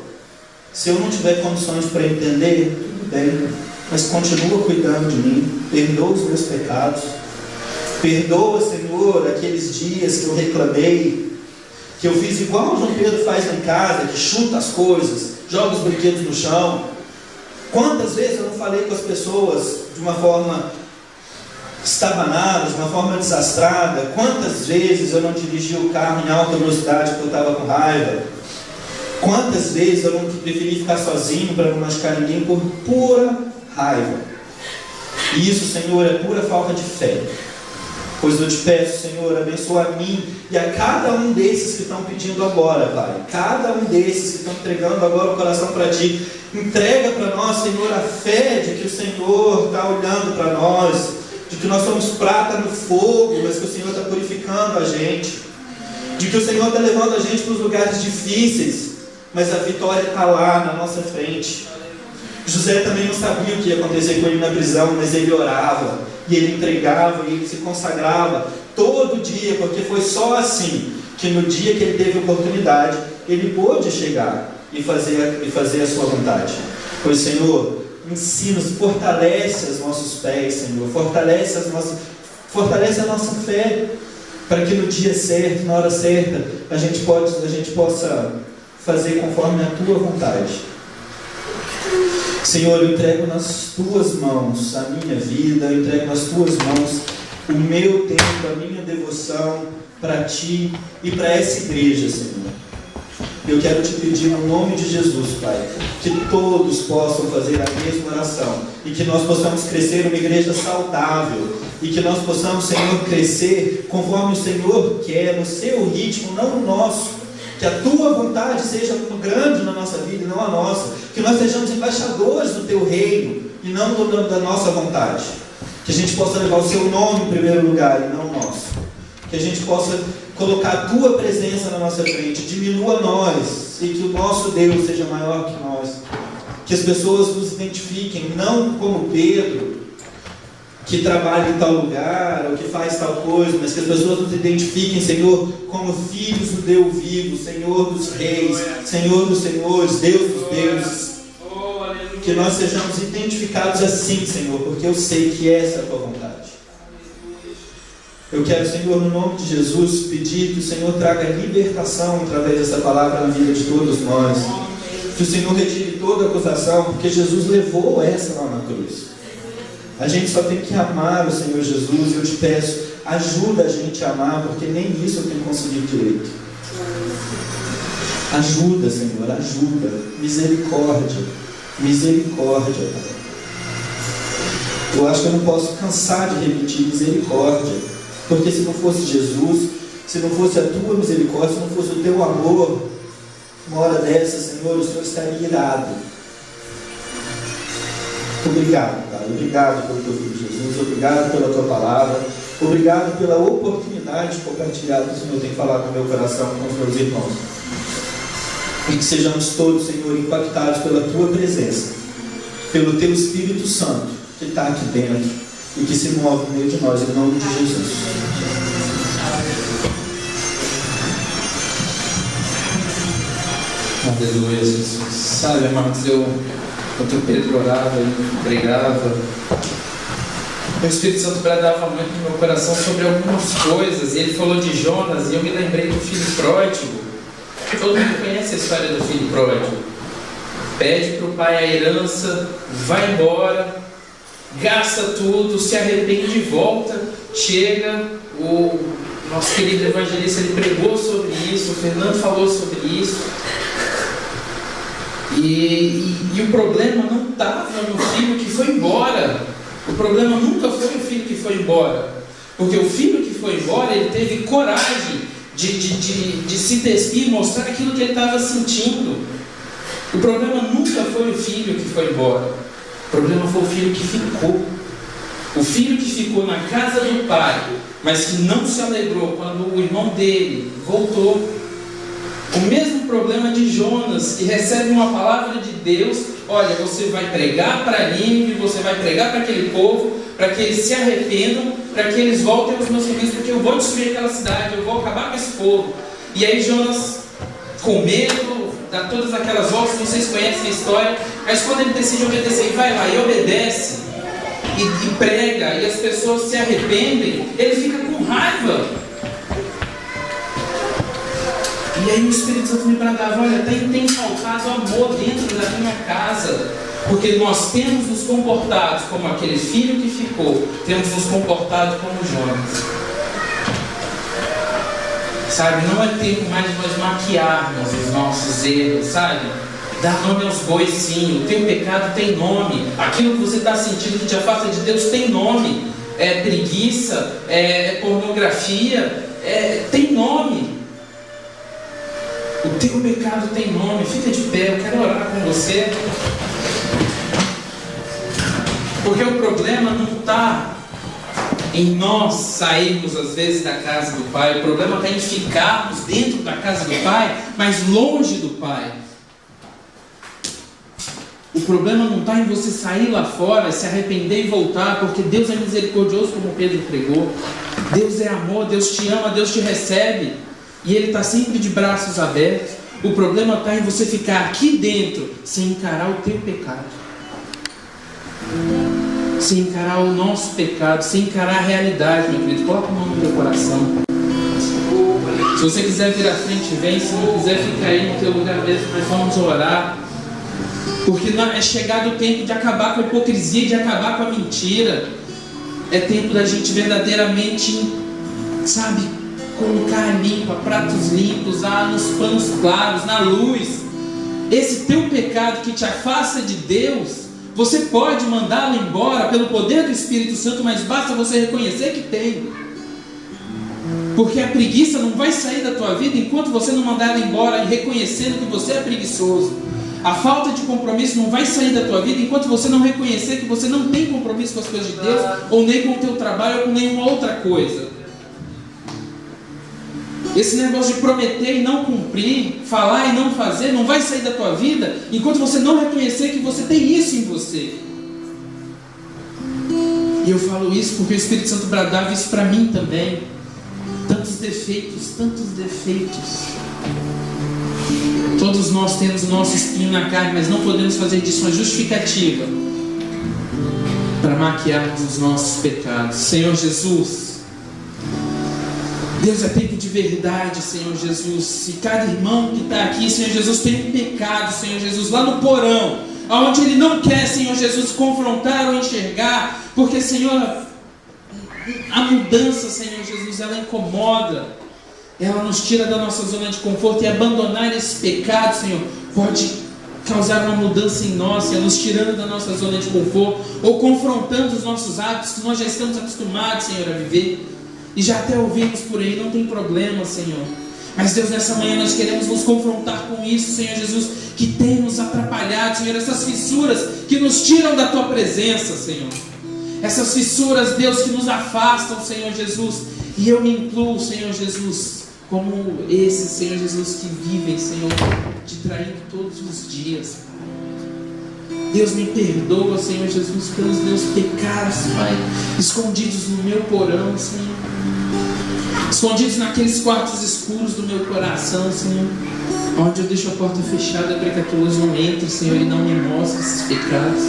se eu não tiver condições para entender, tudo bem, mas continua cuidando de mim, perdoa os meus pecados, perdoa, Senhor, aqueles dias que eu reclamei, que eu fiz igual o João Pedro faz lá em casa, que chuta as coisas, joga os brinquedos no chão. Quantas vezes eu não falei com as pessoas de uma forma estabanada, de uma forma desastrada? Quantas vezes eu não dirigi o carro em alta velocidade porque eu estava com raiva? Quantas vezes eu não preferi ficar sozinho para não machucar ninguém por pura raiva? E isso, Senhor, é pura falta de fé. Pois eu te peço, Senhor, abençoa a mim e a cada um desses que estão pedindo agora, Pai. Cada um desses que estão entregando agora o coração para Ti. Entrega para nós, Senhor, a fé de que o Senhor está olhando para nós, de que nós somos prata no fogo, mas que o Senhor está purificando a gente, de que o Senhor está levando a gente para os lugares difíceis, mas a vitória está lá na nossa frente. José também não sabia o que ia acontecer com ele na prisão, mas ele orava, e ele entregava, e ele se consagrava todo dia, porque foi só assim que no dia que ele teve oportunidade, ele pôde chegar e fazer a sua vontade. Pois, Senhor, ensina-nos, fortalece os nossos pés, Senhor, fortalece a nossa fé, para que no dia certo, na hora certa, a gente possa fazer conforme a Tua vontade. Senhor, eu entrego nas Tuas mãos a minha vida, eu entrego nas Tuas mãos o meu tempo, a minha devoção para Ti e para essa igreja, Senhor. Eu quero Te pedir no nome de Jesus, Pai, que todos possam fazer a mesma oração e que nós possamos crescer uma igreja saudável e que nós possamos, Senhor, crescer conforme o Senhor quer, no Seu ritmo, não no nosso. Que a Tua vontade seja grande na nossa vida e não a nossa. Que nós sejamos embaixadores do Teu reino e não da nossa vontade. Que a gente possa levar o Seu nome em primeiro lugar e não o nosso. Que a gente possa colocar a Tua presença na nossa frente. Diminua nós e que o nosso Deus seja maior que nós. Que as pessoas nos identifiquem não como Pedro, que trabalha em tal lugar, ou que faz tal coisa, mas que as pessoas nos identifiquem, Senhor, como filhos do Deus vivo, Senhor dos reis, Senhor dos senhores, Deus dos deuses. Que nós sejamos identificados assim, Senhor, porque eu sei que essa é a Tua vontade. Eu quero, Senhor, no nome de Jesus, pedir que o Senhor traga libertação através dessa palavra na vida de todos nós. Que o Senhor retire toda acusação, porque Jesus levou essa lá na cruz. A gente só tem que amar o Senhor Jesus, e eu te peço, ajuda a gente a amar, porque nem isso eu tenho conseguido direito. Ajuda, Senhor, ajuda. Misericórdia, misericórdia, Pai. Eu acho que eu não posso cansar de repetir misericórdia, porque se não fosse Jesus, se não fosse a Tua misericórdia, se não fosse o Teu amor, uma hora dessa, Senhor, o Senhor estaria irado. Obrigado, Pai. Obrigado pelo Teu Filho Jesus. Obrigado pela Tua palavra. Obrigado pela oportunidade de compartilhar o que o Senhor tem falado no meu coração com os meus irmãos. E que sejamos todos, Senhor, impactados pela Tua presença, pelo Teu Espírito Santo, que está aqui dentro e que se move no meio de nós, em nome de Jesus. Aleluia, Jesus. Sabe, amados, enquanto Pedro orava e pregava, o Espírito Santo bradava muito no meu coração sobre algumas coisas, e ele falou de Jonas, e eu me lembrei do filho pródigo. Todo mundo conhece a história do filho pródigo. Pede para o pai a herança, vai embora, gasta tudo, se arrepende e volta. Chega, o nosso querido evangelista, ele pregou sobre isso, o Fernando falou sobre isso. E o problema não estava no filho que foi embora. O problema nunca foi o filho que foi embora, porque o filho que foi embora, ele teve coragem de se despir e mostrar aquilo que ele estava sentindo. O problema nunca foi o filho que foi embora, o problema foi o filho que ficou. O filho que ficou na casa do pai, mas que não se alegrou quando o irmão dele voltou. O mesmo problema de Jonas, que recebe uma palavra de Deus: olha, você vai pregar para Nínive, você vai pregar para aquele povo, para que eles se arrependam, para que eles voltem aos meus caminhos, porque eu vou destruir aquela cidade, eu vou acabar com esse povo. E aí Jonas, com medo, dá todas aquelas voltas, vocês conhecem a história, mas quando ele decide obedecer, ele vai lá e obedece, e prega, e as pessoas se arrependem, ele fica com raiva. E aí o Espírito Santo me bradava: olha, tem faltado amor dentro da minha casa, porque nós temos nos comportado como aquele filho que ficou, temos nos comportado como Jonas. sabe? Não é tempo mais de nós maquiarmos os nossos erros, sabe? Dar nome aos bois, sim. O teu pecado tem nome. Aquilo que você está sentindo que te afasta de Deus tem nome. É preguiça, é pornografia, tem nome. O teu pecado tem nome. Fica de pé, eu quero orar com você. Porque o problema não está em nós sairmos às vezes da casa do Pai. O problema está em ficarmos dentro da casa do Pai, mas longe do Pai. O problema não está em você sair lá fora, se arrepender e voltar, porque Deus é misericordioso, como Pedro pregou. Deus é amor, Deus te ama, Deus te recebe. E Ele está sempre de braços abertos. O problema está em você ficar aqui dentro, sem encarar o teu pecado. Sem encarar o nosso pecado, sem encarar a realidade, meu querido. Coloca a mão no teu coração. Se você quiser vir à frente, vem. Se não quiser, fica aí no teu lugar mesmo. Nós vamos orar. Porque é chegado o tempo de acabar com a hipocrisia, de acabar com a mentira. É tempo da gente verdadeiramente, sabe, colocar limpa, pratos limpos, nos panos claros, na luz. Esse teu pecado que te afasta de Deus, você pode mandá-lo embora pelo poder do Espírito Santo, mas basta você reconhecer que tem. Porque a preguiça não vai sair da tua vida enquanto você não mandar ela embora e reconhecendo que você é preguiçoso. A falta de compromisso não vai sair da tua vida enquanto você não reconhecer que você não tem compromisso com as coisas de Deus, ou nem com o teu trabalho, ou com nenhuma outra coisa. Esse negócio de prometer e não cumprir, falar e não fazer, não vai sair da tua vida enquanto você não reconhecer que você tem isso em você. E eu falo isso porque o Espírito Santo bradava isso para mim também. Tantos defeitos, tantos defeitos. Todos nós temos o nosso espinho na carne, mas não podemos fazer disso uma justificativa para maquiarmos os nossos pecados. Senhor Jesus, Deus, é tempo de verdade, Senhor Jesus. E cada irmão que está aqui, Senhor Jesus, tem um pecado, Senhor Jesus, lá no porão, onde ele não quer, Senhor Jesus, confrontar ou enxergar, porque, Senhor, a mudança, Senhor Jesus, ela incomoda. Ela nos tira da nossa zona de conforto, e abandonar esse pecado, Senhor, pode causar uma mudança em nós, Senhor, nos tirando da nossa zona de conforto, ou confrontando os nossos hábitos que nós já estamos acostumados, Senhor, a viver, e já até ouvimos por aí, não tem problema, Senhor. Mas Deus, nessa manhã nós queremos nos confrontar com isso, Senhor Jesus, que tem nos atrapalhado, Senhor, essas fissuras que nos tiram da Tua presença, Senhor. Essas fissuras, Deus, que nos afastam, Senhor Jesus. E eu me incluo, Senhor Jesus, como esses, Senhor Jesus, que vivem, Senhor, te traindo todos os dias, Pai. Deus, me perdoa, Senhor Jesus, pelos meus pecados, Pai, escondidos no meu porão, Senhor, escondidos naqueles quartos escuros do meu coração, Senhor, onde eu deixo a porta fechada para que a Tua luz não entre, Senhor, e não me mostre esses pecados.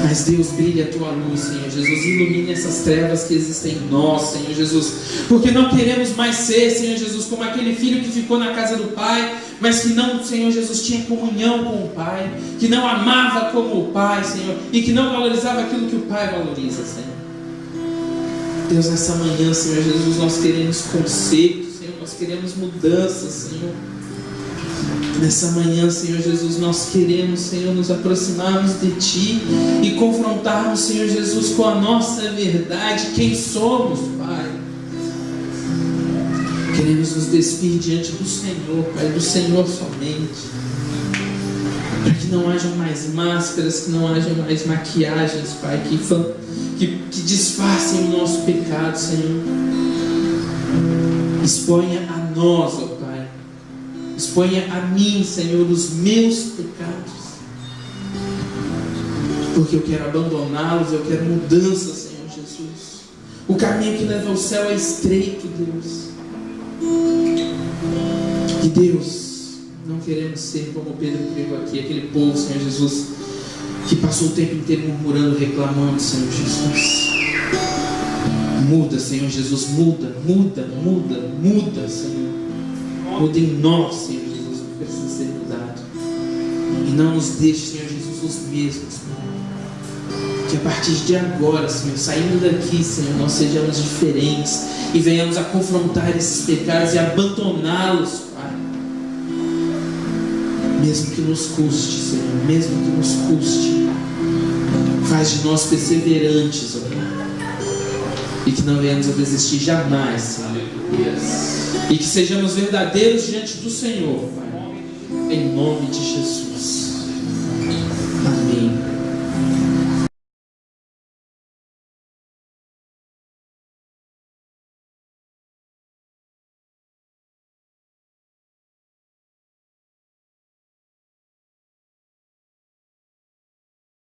Mas Deus, brilhe a Tua luz, Senhor Jesus, ilumine essas trevas que existem em nós, Senhor Jesus, porque não queremos mais ser, Senhor Jesus, como aquele filho que ficou na casa do Pai, mas que não, Senhor Jesus, tinha comunhão com o Pai, que não amava como o Pai, Senhor, e que não valorizava aquilo que o Pai valoriza, Senhor. Deus, nessa manhã, Senhor Jesus, nós queremos conserto, Senhor, nós queremos mudança, Senhor. Nessa manhã, Senhor Jesus, nós queremos, Senhor, nos aproximarmos de Ti e confrontarmos, Senhor Jesus, com a nossa verdade, quem somos, Pai. Queremos nos despir diante do Senhor, Pai, do Senhor somente, para que não hajam mais máscaras, que não hajam mais maquiagens, Pai, que disfarcem o nosso pecado, Senhor. Exponha a nós, ó Pai. Exponha a mim, Senhor, os meus pecados, porque eu quero abandoná-los, eu quero mudança, Senhor Jesus. O caminho que leva ao céu é estreito, Deus. E Deus, não queremos ser como Pedro pregou aqui, aquele povo, Senhor Jesus, que passou o tempo inteiro murmurando, reclamando, Senhor Jesus. Muda, Senhor Jesus, muda, Senhor. Muda em nós, Senhor Jesus, o que precisa ser mudado. E não nos deixe, Senhor Jesus, os mesmos, Pai. que a partir de agora, Senhor, saindo daqui, Senhor, nós sejamos diferentes e venhamos a confrontar esses pecados e abandoná-los, Pai. Mesmo que nos custe, Senhor, mesmo que nos custe, faz de nós perseverantes, ó Pai. E que não venhamos a desistir jamais, Senhor. E que sejamos verdadeiros diante do Senhor, Pai. Em nome de Jesus.